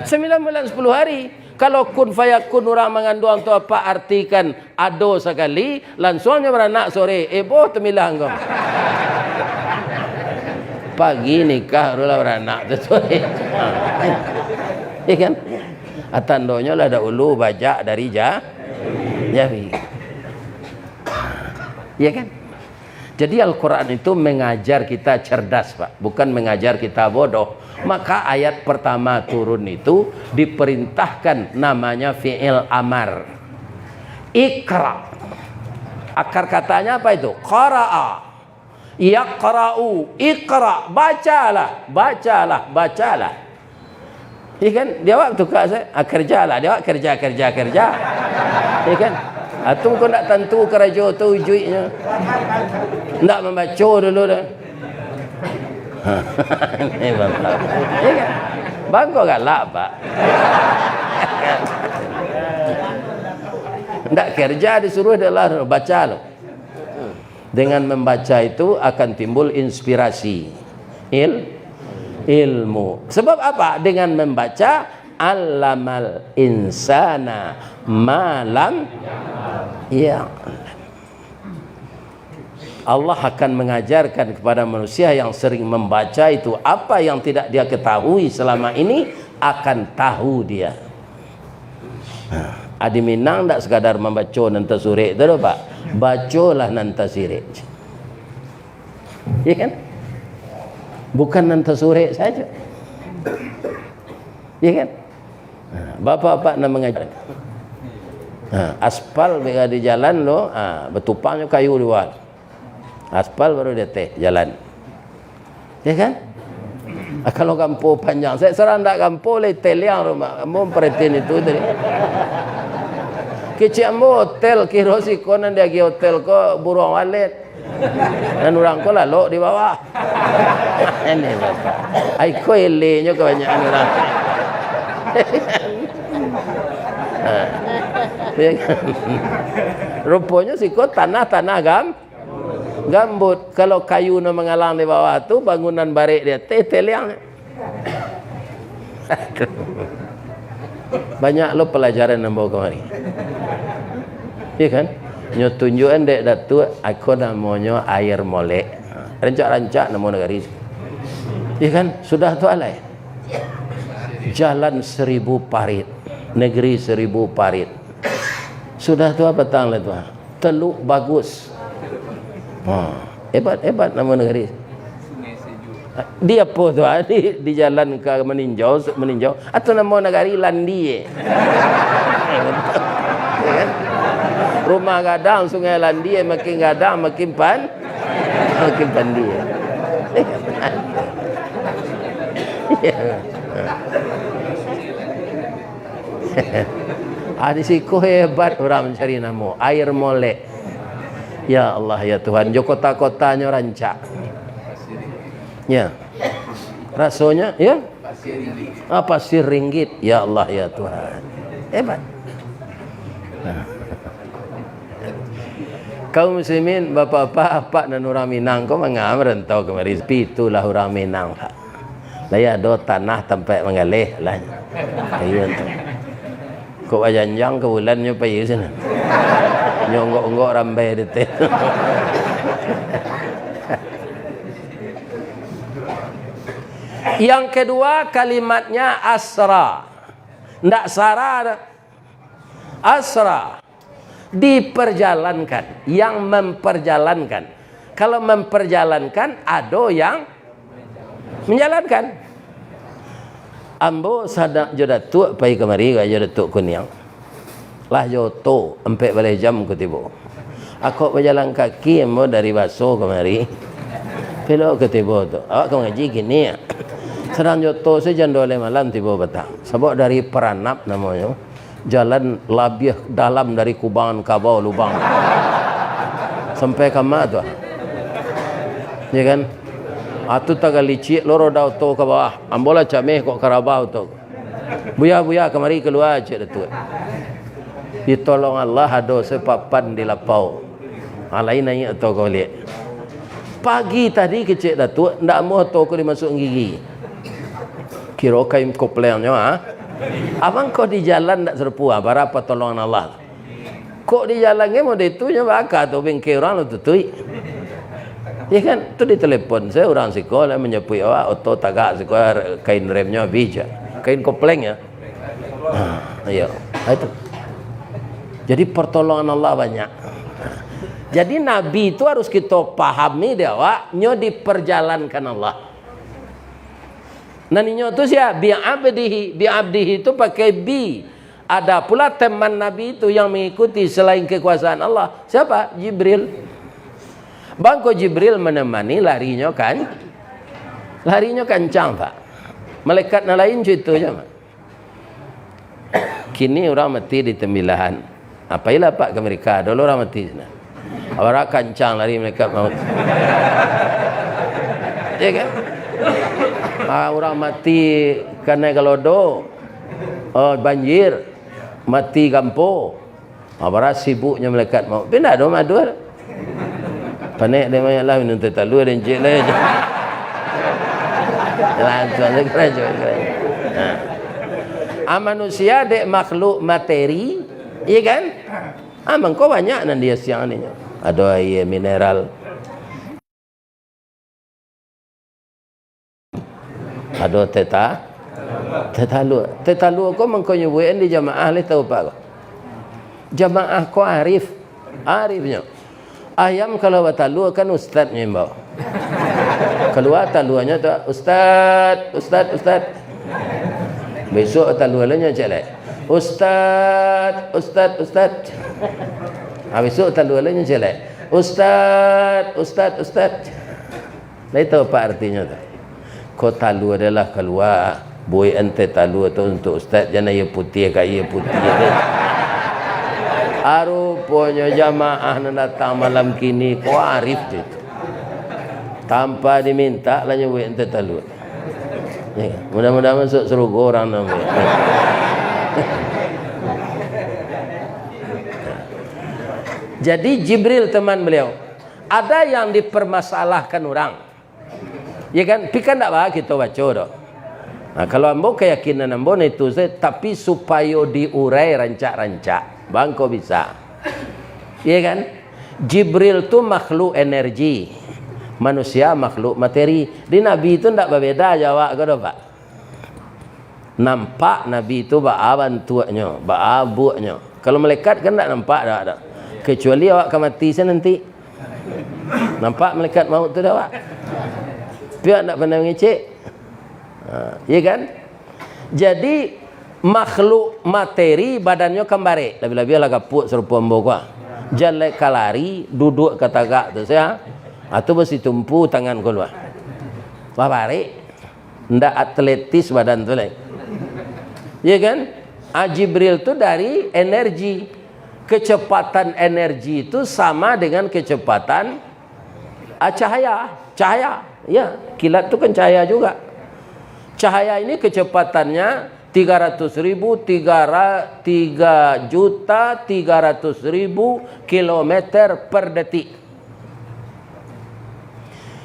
9 bulan 10 hari. Kalau kun fayakun orang mengandung tu apa artikan ado sekali, langsungnya beranak sore. Boh temilah kau. Pagi nikah barulah beranak tu sore. Ya kan? Atandonya lah ada ulu bajak dari Jawi. Ya kan? Jadi Al-Quran itu mengajar kita cerdas, Pak, bukan mengajar kita bodoh. Maka ayat pertama turun itu diperintahkan namanya fi'il amar. Ikra. Akar katanya apa itu? Qara'a. Yaqra'u. Ikra. Bacalah. Ya kan? Dia waktu saya kerjalah. Dia kerja. Ya kan? Atung kau nak tentu kerja tu ujuinya. Nak membaca dulu dah. Ini bapak. Ya kan? Bangga galak, Pak. Nak kerja disuruh adalah baca lo. Dengan membaca itu akan timbul inspirasi. Ilmu. Sebab apa? Dengan membaca allamal insana malam ya. Allah akan mengajarkan kepada manusia yang sering membaca itu, apa yang tidak dia ketahui selama ini akan tahu dia. Adi Minang tak sekadar membaca nanta surik tu Pak. Bacalah nanta sirik. Ya kan? Bukan nanta surik saja. Ya kan? Bapak-bapak nak mengajar. Aspal bila di jalan lo, betupangnya kayu luar. Aspal baru dia teh jalan. Ya kan? Kalau kampung panjang, saya serang tak kampung le teliang rumah. Kamu perhatiin itu tadi. Kecik ambo hotel kira si konan dia pergi hotel ko burung walet. Dan orang ko lalu di bawah. Ini bapak. Ai ko elenya kebanyakan orang. Rupanya si ko tanah-tanah gambut. Kalau kayu na mengalang di bawah tu, bangunan barik dia teliang. Banyak lo pelajaran yang bawa kemari. Ya kan? Nyo tunjukan dek datu aku namanya air molek. Rancak-rancak nama negara. Ya kan? Sudah tu alai. Jalan 1000 parit. Negeri 1000 parit. Sudah tu apa tang lah tu? Teluk bagus. Hebat nama negeri. Dia apa tu? Di jalan ke meninjau atau nama negari Landi. Ya kan? Rumah gadang sungai Landi makin gadang makin pandi. Di siku hebat orang mencari nama air molek. Ya Allah ya Tuhan, jo kota-kotanya rancak. Ya. Rasanya ya? Pasir ringgit. Ya Allah ya Tuhan. Hebat. Kaum muslimin, bapak-bapak dan orang Minang kau mengam rentau kemari. Itulah orang Minang. Lah ya do tanah tempat mengalih lah. Kayu tu. Kau ajanjang ke bulannya payu sana. Nyonggok-nggok rambai detik. Yang kedua kalimatnya asra. Ndak sara. Asra. Diperjalankan. Yang memperjalankan. Kalau memperjalankan, ada yang menjalankan. Ambo sadak jodatuk pai kemari ga jodatuk kuniang. Lah joto 4 jam ku tiba. Aku berjalan kaki ambo dari Baso kemari. Pelok ke tiba tu. Awak kau ngaji gini ya. Sedang joto sejam 2 malam tiba petang. Sebab dari Peranap namanya. Jalan labiah dalam dari kubangan kabau lubang. Sampai ke mana tu? Ya kan? Atu tagal licik loro dau to ke bawah. Ambola cameh kok karabau to. Buya kemari keluar cik datuk. Ditolong Allah ada sepapan di lapau. Lain naik to kau lihat. Pagi tadi ke cik datuk ndak mau to ko dimasuk gigi. Kira kaim koplengnya Abang kau di jalan ndak serpu berapa pertolongan Allah. Kok di jalannya mau ditunya bakal tu bengkel orang lu tutui. Ya kan, tu di telepon saya orang sekolah menyepui awak auto tagak sekolah kain remnya bija, kain koplengnya. Ayo, itu. Jadi pertolongan Allah banyak. Jadi Nabi itu harus kita pahami dia awak, nyo diperjalankan Allah. Naninya tu siapa? Bi'abdihi itu pakai bi. Ada pula teman Nabi itu yang mengikuti selain kekuasaan Allah. Siapa? Jibril. Bangko Jibril menemani larinya kencang Pak. Malaikat lain contohnya Pak. Kini orang mati di tembilahan. Apailah Pak ke Amerika, dulu orang mati sana. Orang kencang lari malaikat maut. Ya kan? Orang mati karena gelodo, banjir, mati kampo. Orang sibuknya malaikat maut. Pindah dong madur. Panik dia banyak lah minum terlalu dan cik lah. Langsung je keren. Manusia dek makhluk materi, iya kan? Mengko banyak nan dia siang ni. Ada air mineral, Ada tetalu ko mengkonyo di jamaah le tahu pak ko. Jamaah ko arifnya. Ayam kalau batalu kan ustaznya mbak. Keluar taluannya tu ustaz. Besok taluannya celek. Ustaz. Besok taluannya celek. Ustaz. Lai tahu apa artinya tu? Kau talu adalah keluar. Boy ente talu atau untuk ustaz jangan ia putih ke ia putih. Arupanya jamaah nak datang malam kini kau arif tu. Tanpa diminta lah nyebut ente talu. Ya, mudah-mudahan masuk surga orang namanya. Jadi Jibril teman beliau. Ada yang dipermasalahkan orang. Ya kan? Pikan tak bah kita baca dah. Nah, kalau ambo keyakinan ambo itu tapi supaya diurai rancak-rancak. Bang kau bisa. Ya kan? Jibril tu makhluk energi. Manusia makhluk materi. Di Nabi itu tidak berbeda jawab kau pak. Nampak Nabi itu bantuannya, abunya. Kalau malaikat kan tak nampak dah. Kecuali awak akan mati nanti. Nampak malaikat maut tu dah awak. Pihak tak pernah mengecek. Ya kan? Jadi makhluk materi badannya kembali. Lebih-lebih lah kaput serupa mbok. Jalan kalari duduk kata tu saya. Atau besi tumpu tangan keluar. Balik. Ndak atletis badan tu lain. Ya kan? Jibril tu dari energi. Kecepatan energi itu sama dengan kecepatan cahaya. Ya, kilat itu kan cahaya juga. Cahaya ini kecepatannya 3.300.000 kilometer per detik.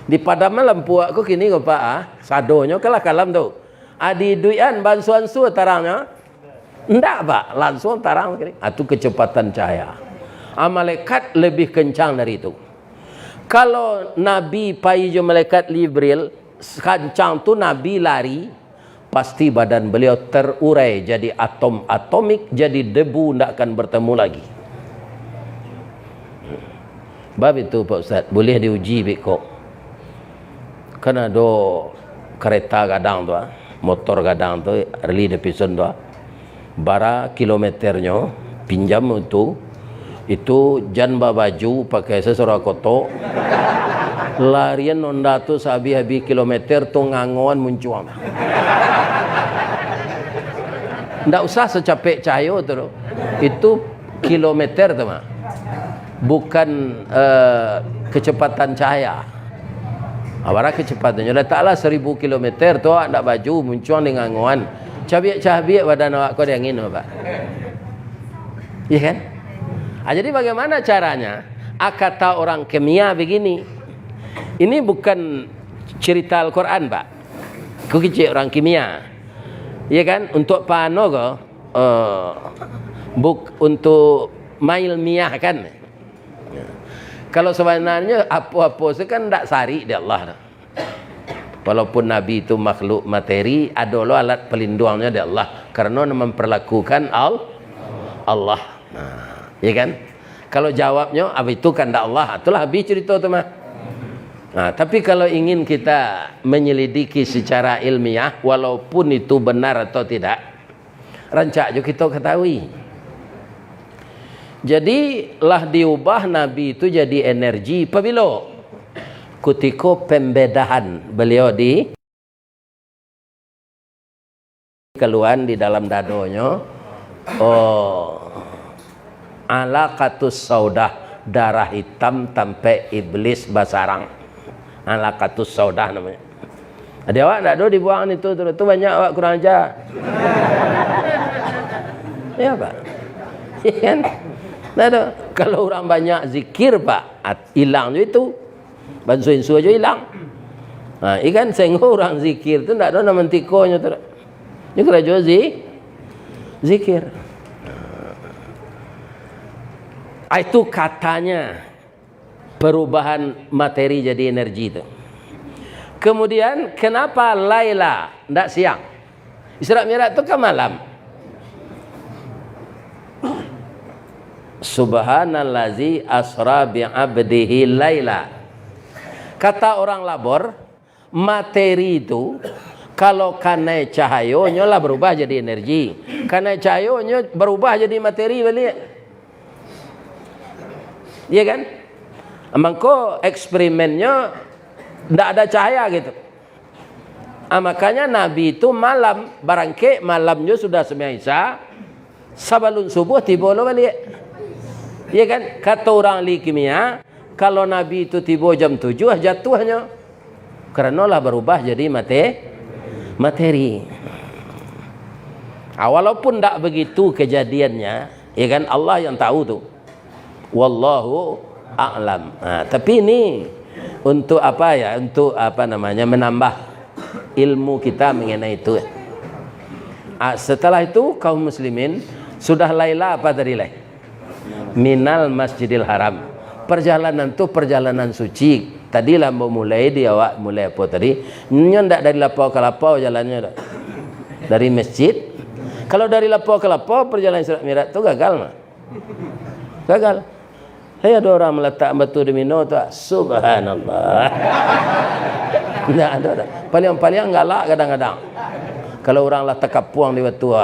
Di padaman lampu aku kini ko pak sadonya kalah kalam tu. Adi duian bansuan su tarangnya. Ndak pak, langsung tarang kini. Itu kecepatan cahaya. Malaikat lebih kencang dari itu. Kalau Nabi paijo malaikat Jibril kencang tu Nabi lari, pasti badan beliau terurai jadi atomik, jadi debu ndak akan bertemu lagi. Bab itu Pak Ustaz, boleh diuji beko. Kan ada kereta gadang tu, motor gadang tu, Harley Davidson tu, bara kilometernya pinjam itu janba baju pakai sesuatu koto, larian Honda tu sabi-habi kilometer tu ngangoan muncul. Ndak usah secapek cahaya tu, itu kilometer tu mah, bukan kecepatan cahaya. Awara kecepatannya dah taklah 1000 kilometer tu ndak baju muncul dengan ngangoan. Cabiak badan awak kau angin apa? Iya kan? Jadi bagaimana caranya? Kata orang kimia begini. Ini bukan cerita Al-Quran, Pak. Kau kecil orang kimia. Iya kan? Untuk pano ko untuk mailmiah kan. Kalau sebenarnya apa-apa itu kan tidak sari di Allah. Walaupun Nabi itu makhluk materi, adalah alat pelindungnya di Allah. Karena memperlakukan Allah. Ya kan? Kalau jawabnya apa itu kan tidak Allah. Itulah habis cerita itu mah. Tapi kalau ingin kita menyelidiki secara ilmiah, walaupun itu benar atau tidak, rancak juga kita ketahui. Jadi lah diubah Nabi itu jadi energi apabila ketika pembedahan beliau di keluhan di dalam dadonya alaqatus saudah, darah hitam sampai iblis basarang. Alaqatus saudah namanya. Ada awak tak ada dibuang itu banyak awak kurang ajar. Ya Pak. Ya kan? Ada. Kalau orang banyak zikir Pak, hilang itu. Bansuin su aja hilang. Ikan sengho orang zikir tu tak ada nama tikonya tu. Ini kerja zikir. Itu katanya perubahan materi jadi energi itu. Kemudian kenapa laila, tidak siang? Isra Mi'raj itu kan malam. Subhanallazi asra bi'abdihi laila. Kata orang labor, materi itu kalau karena cahayanya lah berubah jadi energi. Karena cahayanya berubah jadi materi balik. Iya kan? Maka eksperimennya tidak ada cahaya gitu. Makanya Nabi itu malam, barangke malamnya sudah sembahyang Isya, sebelum subuh tiba lo balik. Iya kan? Kata orang ahli kimia, kalau Nabi itu tiba jam 7 jatuhnya. Karena lah berubah jadi materi. Walaupun tidak begitu kejadiannya, ya kan, Allah yang tahu tuh. Wallahu a'lam. Tapi ini untuk apa ya? Untuk apa namanya? Menambah ilmu kita mengenai itu. Setelah itu kaum muslimin sudah laila apa tadi lai? Minal Masjidil Haram. Perjalanan itu perjalanan suci. Tadi lah mau mulai dia awak mulai apa tadi? Nyo ndak dari lapau ke lapau jalannya. Dari masjid. Kalau dari lapau ke lapau perjalanan Isra Mi'raj itu gagal mah. Gagal. Ada orang meletak batu di Mino tu, subhanallah. Ndak ada. Paling galak kadang-kadang. Kalau orang lah tekapuang di batu.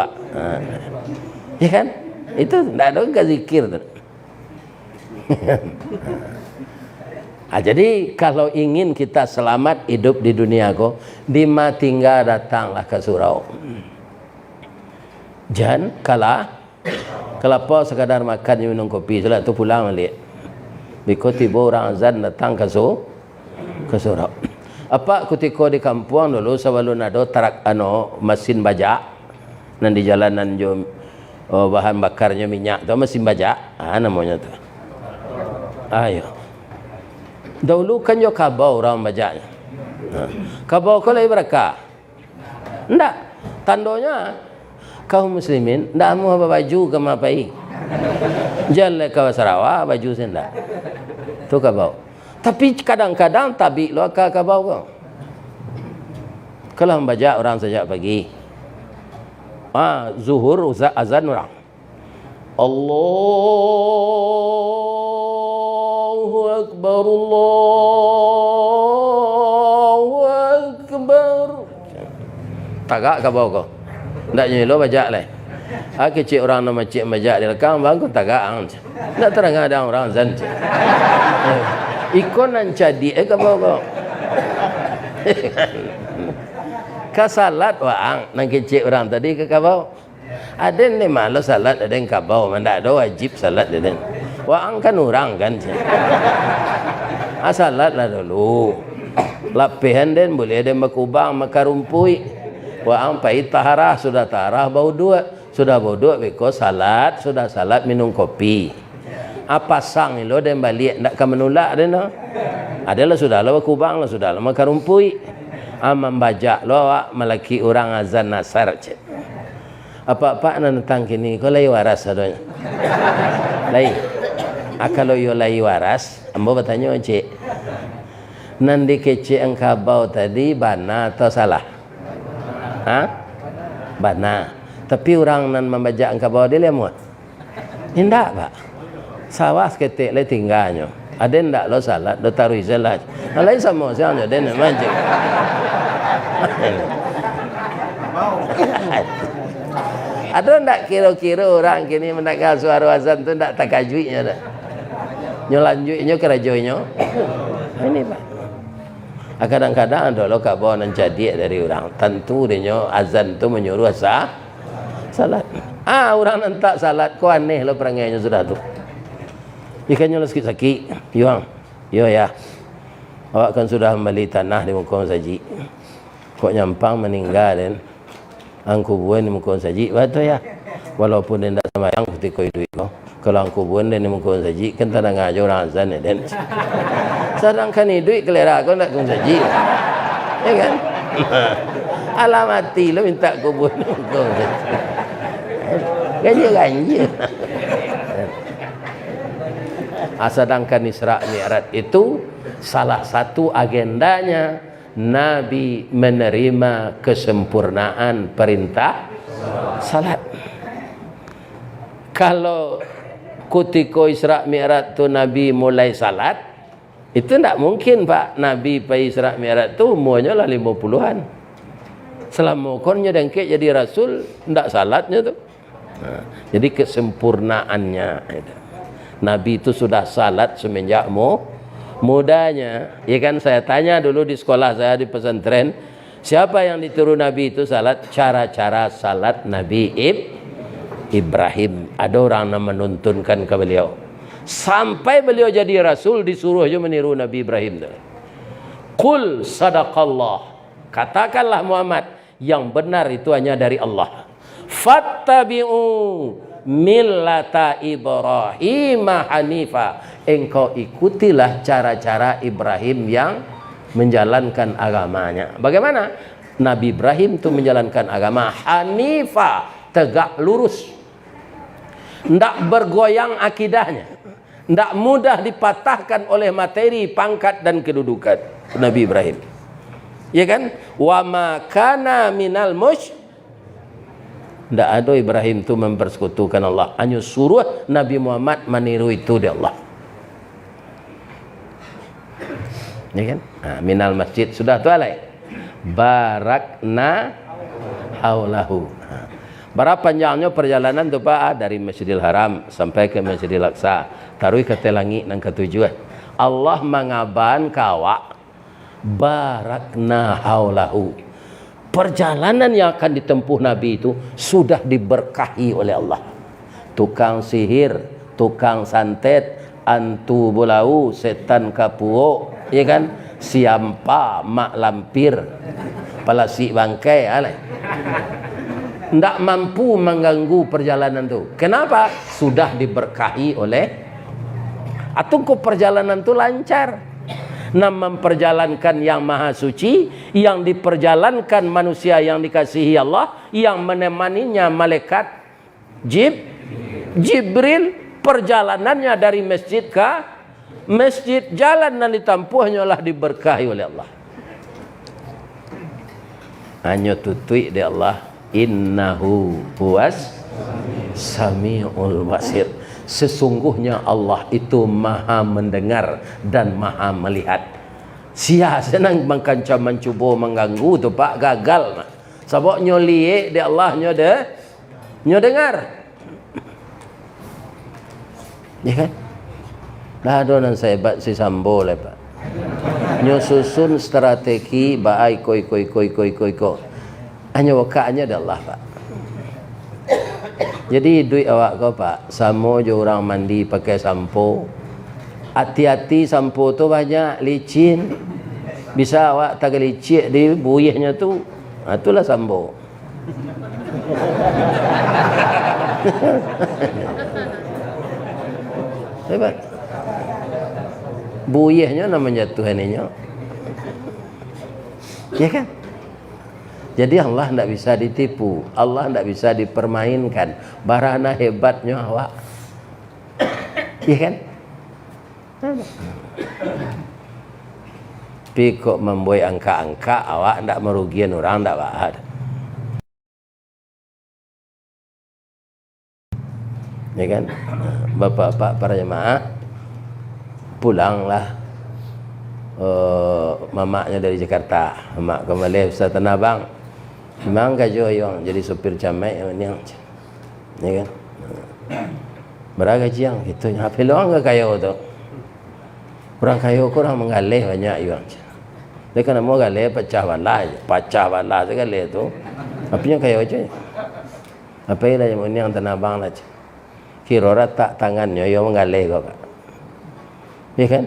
Ya kan? Itu ndak ada ke zikir tu. Jadi kalau ingin kita selamat hidup di dunia ko, di tinggal datanglah ke surau. Jangan kalah kelapa sekadar makan minum kopi, setelah itu pulang balik. Biko tiba orang azan datang ke surau. Apa ketika di kampung dulu sebelum ada tarak mesin bajak, nan di jalanan jo bahan bakarnya minyak, tu mesin bajak, namanya tu. Ayo. Dahulu kan jo kabau orang bajaknya. Kabau ko lai berkah. Ndak. Tandonya kaum muslimin ndak mau baju ke mapai. Jalan ke Sarawak baju senda. Tu kabau. Tapi kadang-kadang tabi lo ke kabau ko. Kalau bajak orang sejak pagi. Zuhur azan orang. Allahu Akbar, Allahu Akbar. Tagak kabau ko. Ndak nyelo bajak lai. Kecik orang nama cik bajak di lekang bangku tagak ang. Ndak terang ada orang zan. Ikon nan jadi kabau ko. Ka salat waang nang kecik orang tadi ke kabau. Ada ni malu salat, ada yang kabau, mana ada wajib salat ada. Waang kan orang kan. Salat lah dulu. Lapihan den boleh ada makubang makarumpui. Waang pai taharah sudah taharah bau dua, sudah bau dua beko salat, sudah salat minum kopi. Apa sang lo den balik nak ke menolak den no. Adalah sudah lah makubang lah sudah lah makarumpui. Membajak lo melaki orang azan nasar cik. Apa-apa nantang kini kau lagi waras adanya. Lagi. Kalau yo lagi waras, ambo bertanya cik. Nandi kecik engkau tadi bana atau salah? Bana. Tapi orang nan membajak engkau dia lemu. Indak pak. Sawas ketik le tinggalnya. Ada ndak lo salat, lo taruh salat. Alai sama siapa ada nak majik. Ada ndak kira-kira orang kini mendengar suara azan tu ndak takajuinya dah. Nyolanjuinya kerajoinya. Ini pak. Kadang-kadang ada lo kabau nan jadi dari orang. Tentu dia azan tu menyuruh salat. Orang nan tak salat ko aneh lo perangainya sudah tu. Ikannya lo sakit-sakit. Yo ya. Awak kan sudah membeli tanah di muka saji. Kok nyampang meninggal dan angku buan di muka saji. Betul ya. Walaupun dia tidak sama yang ketika itu. Kalau angku buan di muka saji kan tak ngajar orang azan dan. Sedangkan duit kelera kau nak kau saji. Ya kan? Alamati lo minta kubur muka saji. Ganjil. Sedangkan Isra Mi'raj itu salah satu agendanya Nabi menerima kesempurnaan perintah salat. Kalau ketika Isra Mi'raj tu Nabi mulai salat, itu tidak mungkin Pak. Nabi pai Isra Mi'raj tu umurnya lah 50-an. Selama konnya dengkek jadi rasul, tidak salatnya tu. Jadi kesempurnaannya itu. Nabi itu sudah salat semenjak mudanya. Ya kan, saya tanya dulu di sekolah saya di pesantren, siapa yang dituruh Nabi itu salat? Cara-cara salat Nabi Ibrahim. Ada orang yang menuntunkan ke beliau. Sampai beliau jadi rasul disuruh aja meniru Nabi Ibrahim. Qul sadaqallah. Katakanlah Muhammad, yang benar itu hanya dari Allah. Fattabi'u millata Ibrahim hanifa. Engkau ikutilah cara-cara Ibrahim yang menjalankan agamanya. Bagaimana? Nabi Ibrahim itu menjalankan agama hanifa, tegak lurus. Tidak bergoyang akidahnya, tidak mudah dipatahkan oleh materi, pangkat dan kedudukan. Nabi Ibrahim, ya kan? Wa ma kana minal tidak ada Ibrahim itu mempersekutukan Allah. Hanya suruh Nabi Muhammad meniru itu di Allah. Ya kan? Minal masjid sudah tu alai. Barakna haulahu. Berapa panjangnya perjalanan tu Pak? Dari Masjidil Haram sampai ke Masjidil Aqsa. Taruh ke telangi nang ketujuan. Allah mengaban kawak barakna haulahu. Perjalanan yang akan ditempuh Nabi itu sudah diberkahi oleh Allah. Tukang sihir, tukang santet, antu bulau, setan kapuo, ya kan? Siampa, mak lampir, palasi bangkai, alai. Tidak mampu mengganggu perjalanan itu. Kenapa? Sudah diberkahi oleh. Atau kok perjalanan itu lancar. Nah, memperjalankan yang maha suci, yang diperjalankan manusia yang dikasihi Allah, yang menemaninya malaikat Jibril. Perjalanannya dari masjid ke masjid, jalan yang ditempuhnya lah diberkahi oleh Allah. Hanya tutui di Allah. Innahu huwas sami'ul basir. Sesungguhnya Allah itu maha mendengar dan maha melihat. Sia senang mengkanca mencuba mengganggu tu Pak, gagal mah. Sebab nyoli di Allah nyo dengar. Ya kan? Dah ada nan saya bat si Sambo le Pak. Nyo susun strategi baai koi. Hanya wakanya ada Allah Pak. Jadi duit awak kau Pak, sama je orang mandi pakai sampo. Hati-hati sampo tu banyak licin. Bisa awak tak licik di buyihnya tu. Itulah sampo. Hebat. Buyihnya namanya Tuhannya. Ya kan? Jadi Allah tidak bisa ditipu, Allah tidak bisa dipermainkan. Barana hebatnya awak, iya kan? Tapi kok membuat angka-angka awak tidak merugikan orang, tidak bahad. Ya kan? Bapak-bapak para jemaah, pulanglah. Mamaknya dari Jakarta, mamak kembali Ustaz Tanah Abang. Memang kajo yang jadi sopir camek yang ya kan. Berapa jiang gitu. Apa luang ke kayo tu? Orang kayo kurang menggalih banyak yang. Dia kan mau galih pecah balah sekali tu. Apanya kayo aja. Apa yang yang Tanah Abang lah. Kira tak tangannya yang menggalih kau. Ya kan?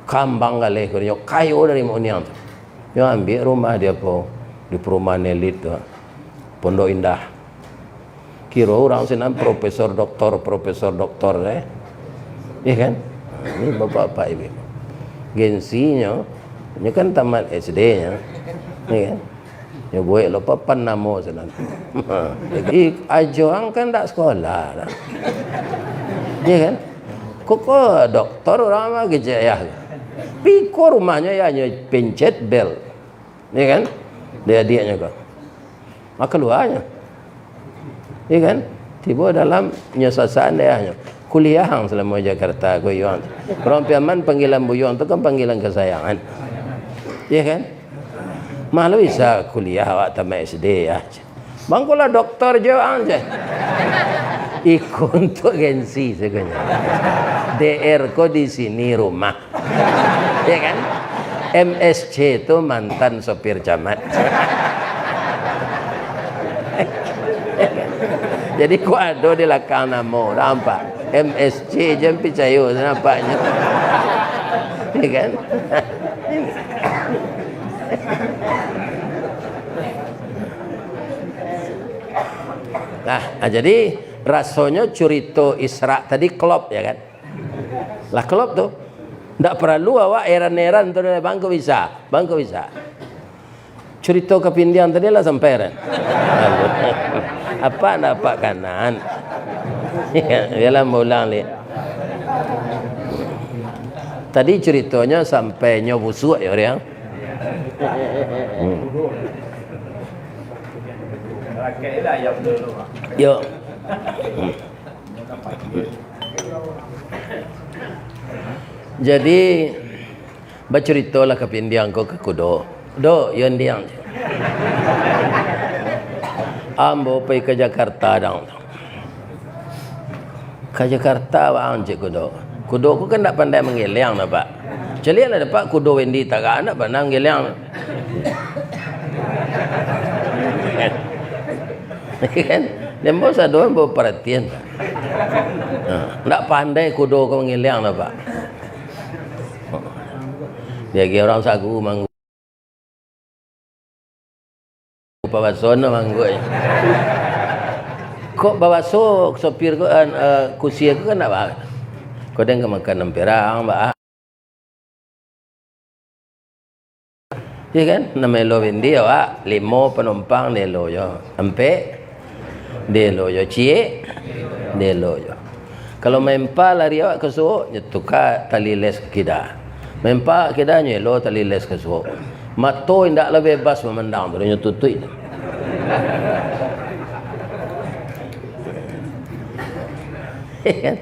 Kambang galih kayo dari moniang tu. Yang ambil rumah dia po di perumahan elit tu, Pondok Indah. Kira orang senang profesor doktor ya kan? Ini bapak-bapak ibu. Gensinya, ini kan tamat SD-nya, ya kan? Ya boleh lupa pan nama senang. Jadi ajuang kan tak sekolah, ya kan? Kok doktor orang mah gejaya. Piko rumahnya ya hanya pencet bel. Ya kan? Dia kok. Maka keluarnya. Ya kan? Tiba dalam nyasasaan dia hanya kuliah selama Jakarta Goyong. Orang Piaman panggilan buyong itu kan panggilan kesayangan. Ya kan? Malu bisa kuliah awak tamat SD ya. Bangkulah doktor je aja. Ikut untuk gengsi sebenarnya. DR ko di sini rumah. Ya kan? MSC itu mantan sopir camat. Jadi ku ada di belakang nama nampak MSC jam percaya nampaknya. Ya kan? Nah, jadi rasanya cerita Isra tadi klop ya kan? Lah klop tuh. Ndak perlu awak eran-eran tu bangko bisa. Cerita kepindian tadi lah sampai kan. Apa dapat kanan? Ya lah maulang li. Tadi ceritanya sampai nyobusuk ya orang. Yo. Jadi berceritalah kepindian ko ke kudo. Do yon diang. Ambo pergi ke Jakarta dong. Ke Jakarta bang cik kudo. Kudo ku kan tak pandai mengeleng lah pak. Jadi lah dapat kudo Wendy tak nak pandai mengeleng. Kan? Dia mau sadar bawa perhatian. Tak pandai kudo kau mengeleng lah pak. Dia kira orang sagu manggu. Bawasono manggu. Kok bawaso sopir ko kursi ko kan nak bah. Kau dengar makan emperang bah. Ya kan? Nama lo Wendy awak 5 penumpang dia lo yo. Ampe dia lo yo cie dia lo yo. Kalau mempa lari awak ke suo nyetuka tali les kita. Mempa kita nyelo tali les ke suo. Mato indak lebih bebas memandang tu nyetutui. Kan?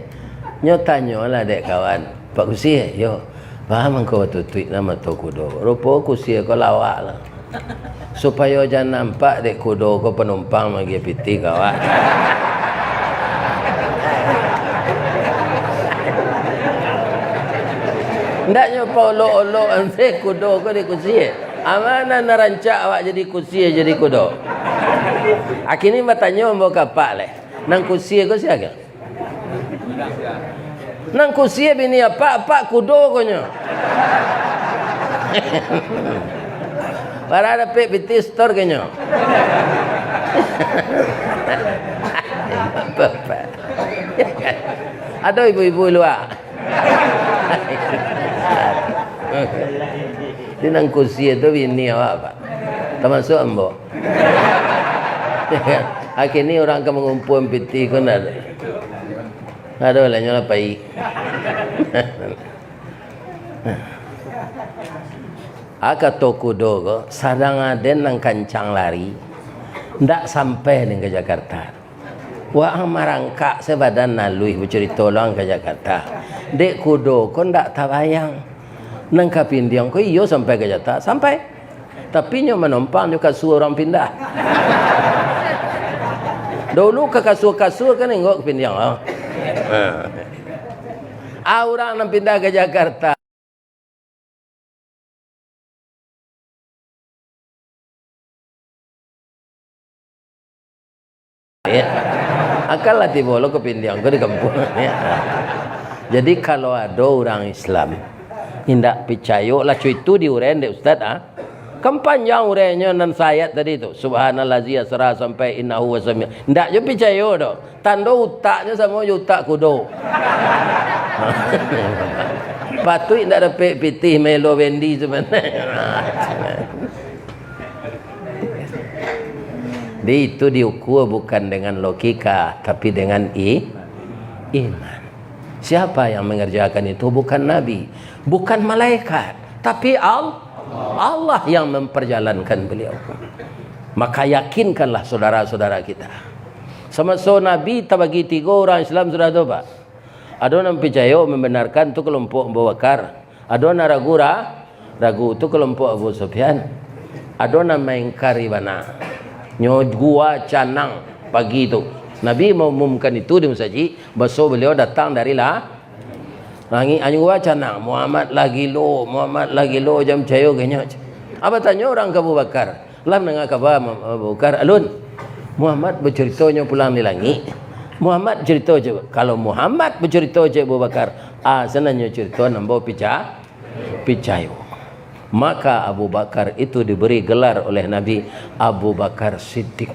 Nyo tanya lah dek kawan. Pak Kusi yo. Faham engkau tutui nama tu kudo. Rupa Kusi kau lawak lah. Supaya jangan nampak dek kudo kau penumpang bagi piti kawan. Ndaknya paulo-olo ante kudo kau di Kusi. Amana narancak awak jadi Kusi jadi kudo. Akhirnya matanya mau kapak leh. Nang Kusi kau siapa? Nang Kusi bini apa kudo kau nyo. Para ada peti store kau nyo. Ada ibu-ibu luar. Di nang Kusi itu bini apa? Termasuk ambo. Akhirnya orang ke mengumpul peti kau ada. Ada lah nyola pai. Aka toko dogo sadang aden nang kancang lari ndak sampai ning ke Jakarta. Wa marangka sebadan nalui bercerita lang ke Jakarta. Dek kudo ko ndak tabayang. Nang kapindiang ko iyo sampai ke Jakarta, sampai. Tapi nyo menumpang nyo kasur orang pindah. Dulu ke kasur-kasur kan nengok pindiang lah. Orang nak pindah ke Jakarta. Ya. Akal lah tiba lo ke pindiang ke di kampung. Ya. Jadi kalau ada orang Islam hendak percaya lah cuy itu diuren dek Ustaz ah. Kan panjang urainya nan sayat tadi tu. Subhanallazi asra sampai innahu wasami. Ndak je percaya dah. Tanda utaknya sama utak kudo. Patut ndak dapat pitih melo Wendy sebenarnya. Dia itu diukur bukan dengan logika tapi dengan iman. Siapa yang mengerjakan itu? Bukan Nabi, bukan malaikat, tapi Allah yang memperjalankan beliau. Maka yakinkanlah saudara-saudara kita. Sama-sama Nabi tak bagi 3 orang Islam sudah tu Pak. Ada orang percaya membenarkan tu kelompok Abu Bakar. Ada orang ragu tu kelompok Abu Sufyan. Ada orang mengingkari bana. Gua canang pagi tu. Nabi mengumumkan itu di masjid. Besok beliau datang dari langit. Gua canang. Muhammad lagi lo jam cayo kayaknya. Apa tanya orang ke Abu Bakar? Lam dengar khabar Abu Bakar. Alun. Muhammad berceritanya pulang di langit. Muhammad cerita je. Kalau Muhammad bercerita je Abu Bakar, senanya cerita nampak picayo. Maka Abu Bakar itu diberi gelar oleh Nabi Abu Bakar Siddiq.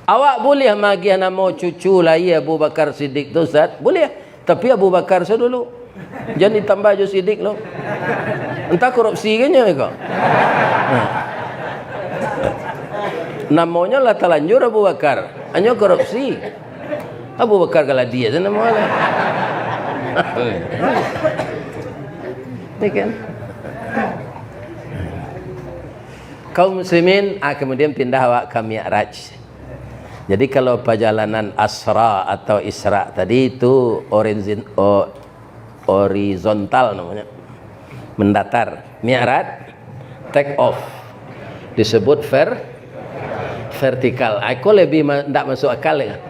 Awak boleh magi nama cucu lagi Abu Bakar Siddiq tu Ustaz? Boleh. Tapi Abu Bakar dulu. Jangan ditambah je Siddiq lo. Entah korupsi ke nya kau. Namanya lah terlanjur Abu Bakar. Hanya korupsi. Abu Bakar kalau dia tu namanya. Ini kan? Kaum muslimin kemudian pindah awak ke Mi'raj. Jadi kalau perjalanan Asra atau Isra tadi itu horizontal namanya. Mendatar. Mi'raj take off. Disebut vertikal. Aku lebih tidak masuk akal ya.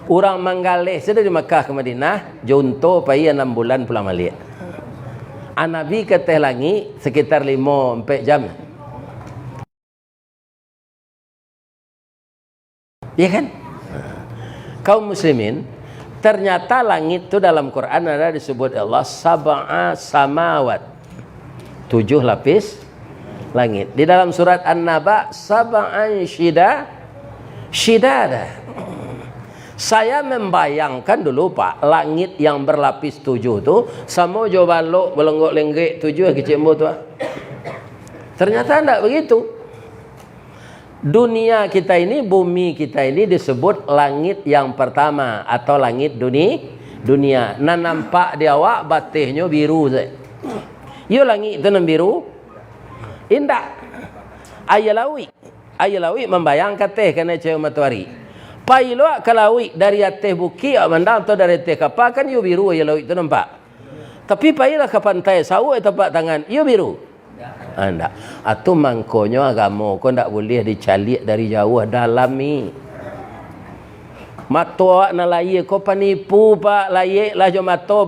Orang menggalih sudah di Makkah ke Madinah, junto pai 6 bulan pulang balik. Nabi ke teh langit sekitar 5-4 jam. Ya kan? Kaum muslimin, ternyata langit itu dalam Quran ada disebut Allah sab'a samawat. 7 lapis langit. Di dalam surat An-Naba sab'an shidada. Saya membayangkan dulu Pak, langit yang berlapis 7 tu sama jo balok belenggok-lenggek 7 kecil tu. Ternyata tidak begitu. Dunia kita ini, bumi kita ini disebut langit yang pertama atau langit dunia. Nah nampak di awak batihnya biru saja. Yo langit itu biru. Indah. Ayalawi membayangkan teh kena cahaya matahari. Pailo kalawi dari atas bukit mandang atau dari atas kapal kan yo biru ayalawi itu nampak. Tapi pailah ke pantai sawah tempat tangan yo biru. Anda atau mangkonyo agama kau ndak boleh dicalik dari jauh dalami. Mato na laye kau penipu Pak laye lah jo mato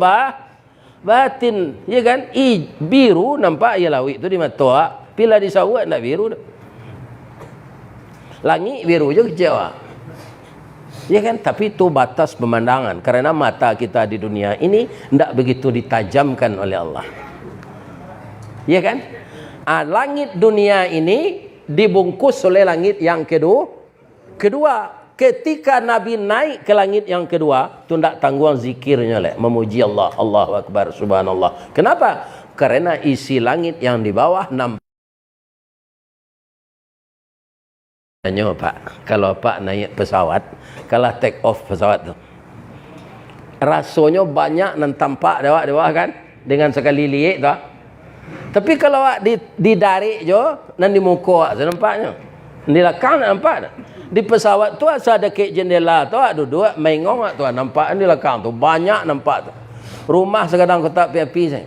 batin ya kan biru nampak ya lawi itu di mato pila di sawah ndak biru. Langit biru je kecewa. Ya kan, tapi itu batas pemandangan karena mata kita di dunia ini ndak begitu ditajamkan oleh Allah. Ya kan? Langit dunia ini dibungkus oleh langit yang kedua. Ketika Nabi naik ke langit yang kedua, tu tidak tanggung zikirnya memuji Allah, Allahu Akbar, Subhanallah. Kenapa? Karena isi langit yang di bawah nampak. Tanya Pak, kalau Pak naik pesawat, kalau take off pesawat tu, rasanya banyak nan tampak dewa kan, dengan sekali lihat tu. Tapi kalau awak didarik jo, nan di muka awak nampaknya. Di belakang nampak tak? Di pesawat tu asal ada kek jendela tu awak duduk mengong tu nampak di belakang tu banyak nampak tu. Rumah sekadang kotak api saya.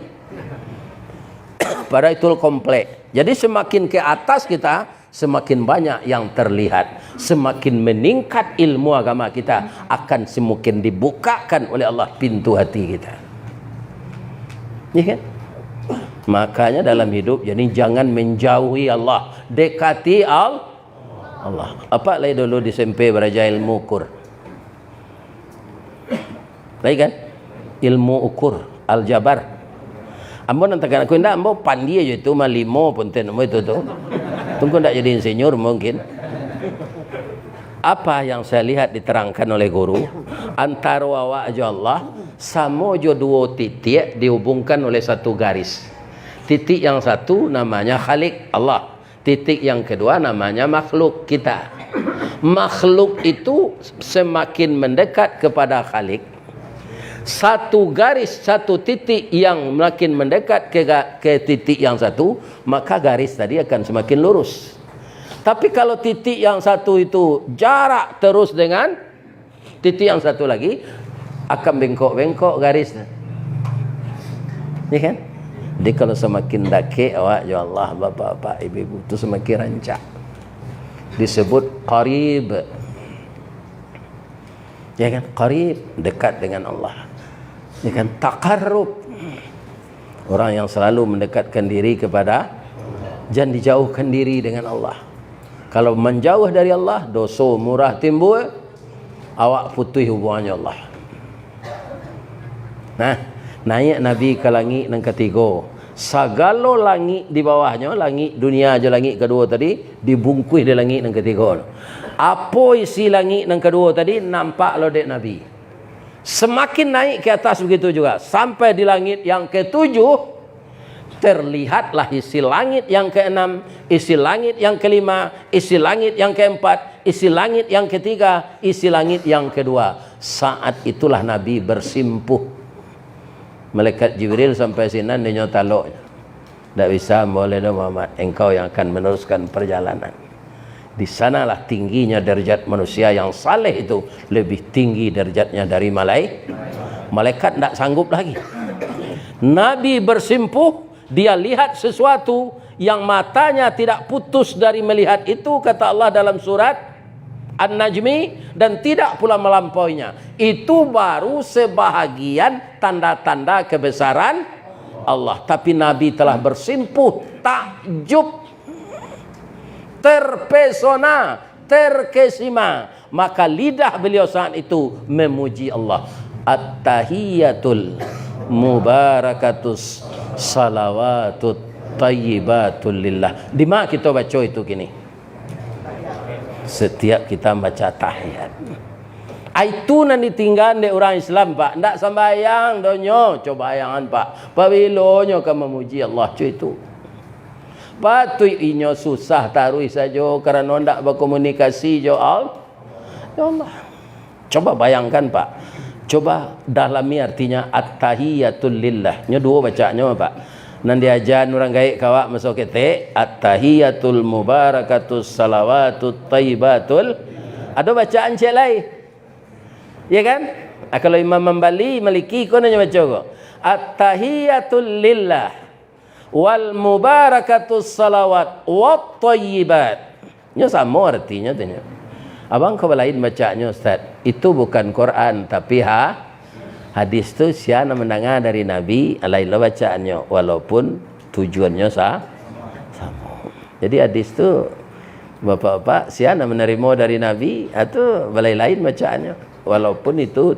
Pada itu komplek. Jadi semakin ke atas kita, semakin banyak yang terlihat. Semakin meningkat ilmu agama kita, akan semakin dibukakan oleh Allah pintu hati kita. Ya kan? Makanya dalam hidup jadi jangan menjauhi Allah, dekati Allah. Apa lagi dulu di SMP belajar ilmu ukur. Lagi kan? Ilmu ukur, aljabar. Ambo nantikan aku ndak ambo pandi aja itu mah 5 pun ten itu tu. Tunggu ndak jadi insinyur mungkin. Apa yang saya lihat diterangkan oleh guru, antara awak aja Allah sama jo 2 titik dihubungkan oleh 1 garis. Titik yang satu namanya Khalik Allah. Titik yang kedua namanya makhluk kita. Makhluk itu semakin mendekat kepada Khalik, satu garis, satu titik yang makin mendekat ke titik yang satu, maka garis tadi akan semakin lurus. Tapi kalau titik yang satu itu jarak terus dengan titik yang satu lagi, akan bengkok-bengkok garisnya. Ya kan? Jadi kalau semakin dakik awak, ya Allah, bapak-bapak, ibu-ibu, itu semakin rancak. Disebut qarib. Ya kan? Qarib, dekat dengan Allah. Ya kan? Taqarrub, orang yang selalu mendekatkan diri kepada, jangan dijauhkan diri dengan Allah. Kalau menjauh dari Allah, dosa murah timbul, awak putus hubungannya Allah. Nah, naik Nabi ke langit yang ketiga, segala langit di bawahnya, langit dunia aja, langit kedua tadi dibungkus di langit yang ketiga. Apa isi langit yang kedua tadi nampak lo dek Nabi. Semakin naik ke atas begitu juga, sampai di langit yang ketujuh terlihatlah isi langit yang keenam, isi langit yang kelima, isi langit yang keempat, isi langit yang ketiga, isi langit yang kedua. Saat itulah Nabi bersimpuh. Malaikat Jibril sampai sini dia taloknya. Tak bisa, boleh dah Muhammad, engkau yang akan meneruskan perjalanan. Di sanalah tingginya derajat manusia yang saleh itu, lebih tinggi derajatnya dari malaikat. Tak sanggup lagi. Nabi bersimpuh, dia lihat sesuatu yang matanya tidak putus dari melihat itu, kata Allah dalam surat An-Najmi, dan tidak pula melampauinya. Itu baru sebahagian tanda-tanda kebesaran Allah. Tapi Nabi telah bersimpuh, takjub, terpesona, terkesima. Maka lidah beliau saat itu memuji Allah. At-tahiyatul mubarakatus salawatut tayyibatul lillah. Di mana kita baca itu kini? Setiap kita baca tahiyat. Itu nanti tinggal di orang Islam, Pak. Tak sembahyang donyo, coba bayangan, Pak. Pabilonyo kan memuji Allah, cuy itu. Patut inyo susah tarui saja kerana ndak berkomunikasi jo Allah. Ya Allah. Coba bayangkan, Pak. Coba dalami artinya at-tahiyatul lillah. Nya dua bacanya, Pak. Nan diajar orang gaib kawak masuk kete at-tahiyatul mubarakatus salawatut tayyibatul. Ada bacaan cek lain. Ya kan? Kalau Imam Mambali Maliki kau nanya baca kok. At-tahiyatul lillah wal mubarakatus salawat wat tayyibat. Nya sama artinya tanya. Abang kau lain bacanya Ustaz. Itu bukan Quran tapi hadis tu siapa mendengar dari Nabi, alailah bacaannya, walaupun tujuannya sama. Jadi hadis tu bapak-bapak siapa menerima dari Nabi, atau balai lain bacaannya, walaupun itu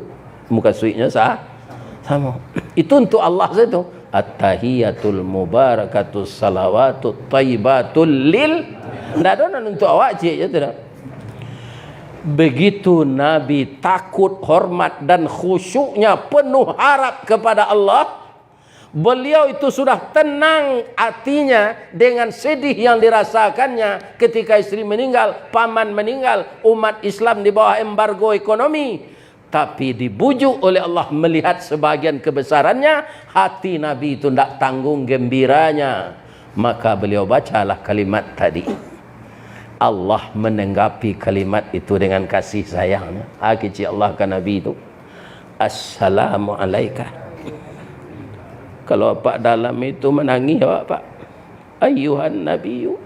muka suinya sama. Itu untuk Allah saja. At-tahiyatul mubarakatus salawatut tayyibatul lil. Tidak ada untuk awak cik je tidak. Begitu Nabi takut, hormat dan khusyuknya, penuh harap kepada Allah, beliau itu sudah tenang hatinya dengan sedih yang dirasakannya ketika istri meninggal, paman meninggal, umat Islam di bawah embargo ekonomi. Tapi dibujuk oleh Allah melihat sebagian kebesarannya, hati Nabi itu tidak tanggung gembiranya. Maka beliau bacalah kalimat tadi. Allah menanggapi kalimat itu dengan kasih sayangnya. Hakiki Allah ke Nabi itu, Assalamualaikum. Kalau Pak dalam itu menangis Pak, Ayuhan Nabiyu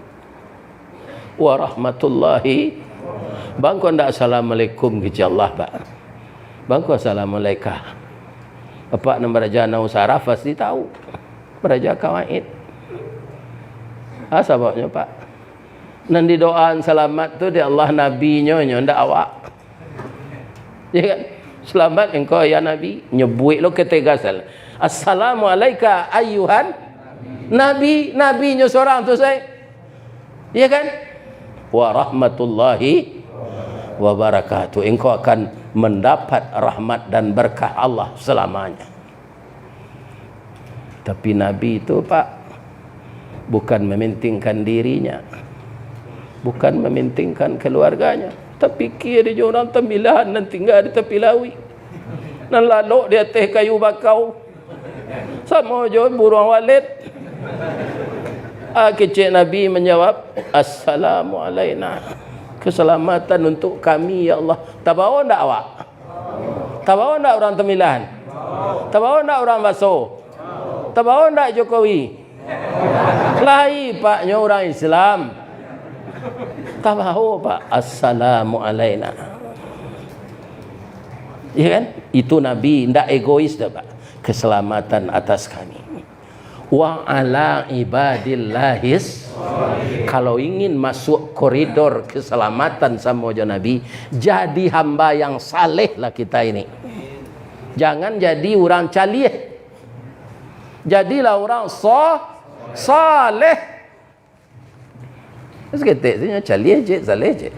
wa rahmatullahi. Bangko ndak Assalamualaikum ke Allah Pak. Bangko Assalamualaikum. Pak nama Raja Nausaraf pasti tahu. Raja Kawaid. Sebabnya Pak. Nanti doaan selamat tu di Allah Nabi nyo ndak awak. Ya kan? Selamat engkau ya Nabi. Nyebuik lo ketegasan. Assalamualaikum ayuhan Nabi. Nabi nyo seorang tu saya. Ya kan? Wa rahmatullahi wa barakatuh. Engkau akan mendapat rahmat dan berkah Allah selamanya. Tapi Nabi itu Pak bukan mementingkan dirinya, bukan mementingkan keluarganya, tapi kira dia orang Tamilahan dan tinggal di tepi lawi. Nan lalu di atas kayu bakau. Sama je burung Walid. Kecik Nabi menjawab, Assalamualaikum. Keselamatan untuk kami ya Allah. Tak bawa tak awak? Tak bawa tak orang Temilan? Tak bawa tak orang Baso? Tak bawa tak Jokowi? Lahi paknya orang Islam. Tak bawa pak. Assalamualaikum. Ya kan? Itu Nabi tidak egois dah pak. Keselamatan atas kami. Wa ala ibadillahis. Kalau ingin masuk koridor keselamatan sama Nabi, jadi hamba yang saleh lah kita ini. Jangan jadi orang calih. Jadilah orang saleh. Seketik saja calih je, saleh je.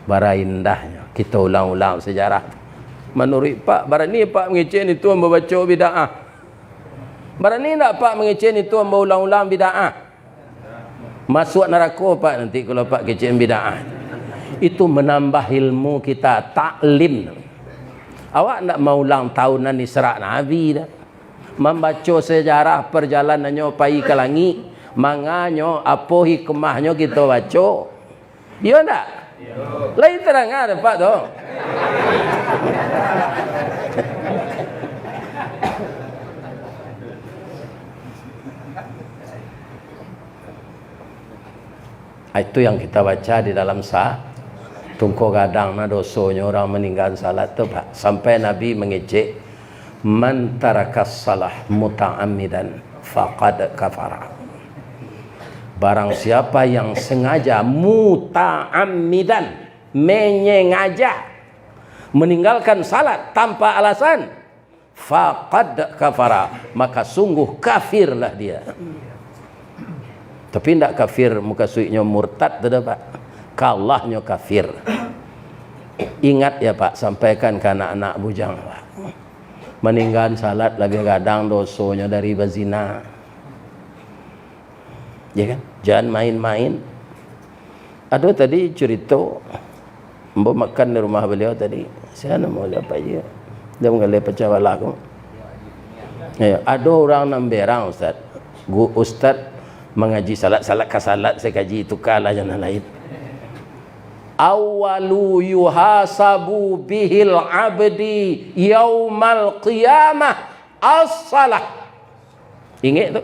Bara indahnya kita ulang-ulang sejarah. Menurut Pak, barani Pak mengecek ni tuan membaca bid'ah. Barani tak Pak mengecek ni tuan berulang-ulang bid'ah. Masuk neraka Pak nanti kalau Pak kecek bid'ah. Itu menambah ilmu kita, taklim. Awak nak mau ulang tahunan Isra' Nabi dah. Membaca sejarah perjalanannya pai ke langit. Manganya apa hikmahnya kita baca. Ya tak? Lain terang ada Pak tu. Itu yang kita baca di dalam tungku gadang na dosonya orang meninggal salat tu Pak. Sampai Nabi mengejek, man tarakas salah muta'ammidan faqad kafara. Barang siapa yang sengaja muta'ammidan, menyengaja meninggalkan salat tanpa alasan, faqad kafara, maka sungguh kafirlah dia. Tapi tidak kafir muka suiknya murtad tu dah Pak. Kalahnya kafir. Ingat ya Pak, sampaikan ke anak-anak bujang Pak. Meninggal salat lagi kadang dosanya dari berzina. Ya kan? Jangan main-main. Ada tadi cerita mbak makan di rumah beliau tadi. Saya nak mau apa je. Dia mengalih pecah balak aku. Ya, ada orang namberang Ustaz. Ustaz mengaji salat kasalat saya kaji itu kalah jangan lain. Awalu yuhasabu bihil abdi yaumal qiyamah as-salah. Ingat tu.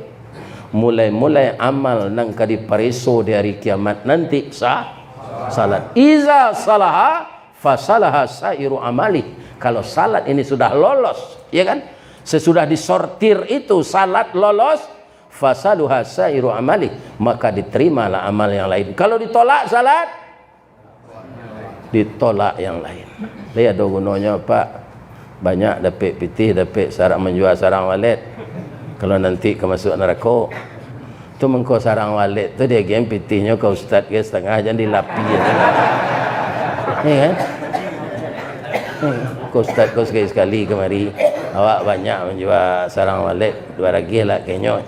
Mulai-mulai amal nang kadi pariso di hari kiamat nanti salat. Iza salaha fasalaha sairu amali. Kalau salat ini sudah lolos, ya kan? Sesudah disortir itu salat lolos, fasaluha sairu amali, maka diterimalah amal yang lain. Kalau ditolak salat, ditolak yang lain. Dia ada gunanya Pak. Banyak dapat pitih, dapat sarang menjual sarang Walid. Kalau nanti ke masuk neraka, tu mengko sarang Walid tu dia game pitihnya ke ustaz ke setengah jangan dilapi ya. Ya kan? Ke ustaz kau sekali kemari. Awak banyak menjual sarang Walid, dua lagi lah kayaknya.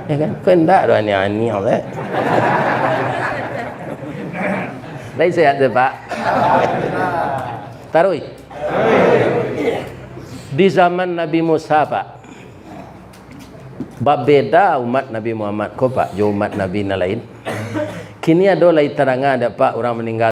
Ya kan? Kau enggak ada ani-ani oleh. Lain sehat tu Pak. Taruh. Di zaman Nabi Musa Pak, beda umat Nabi Muhammad ko Pak, jo umat Nabi na lain. Kini ada lain terang ada Pak orang meninggal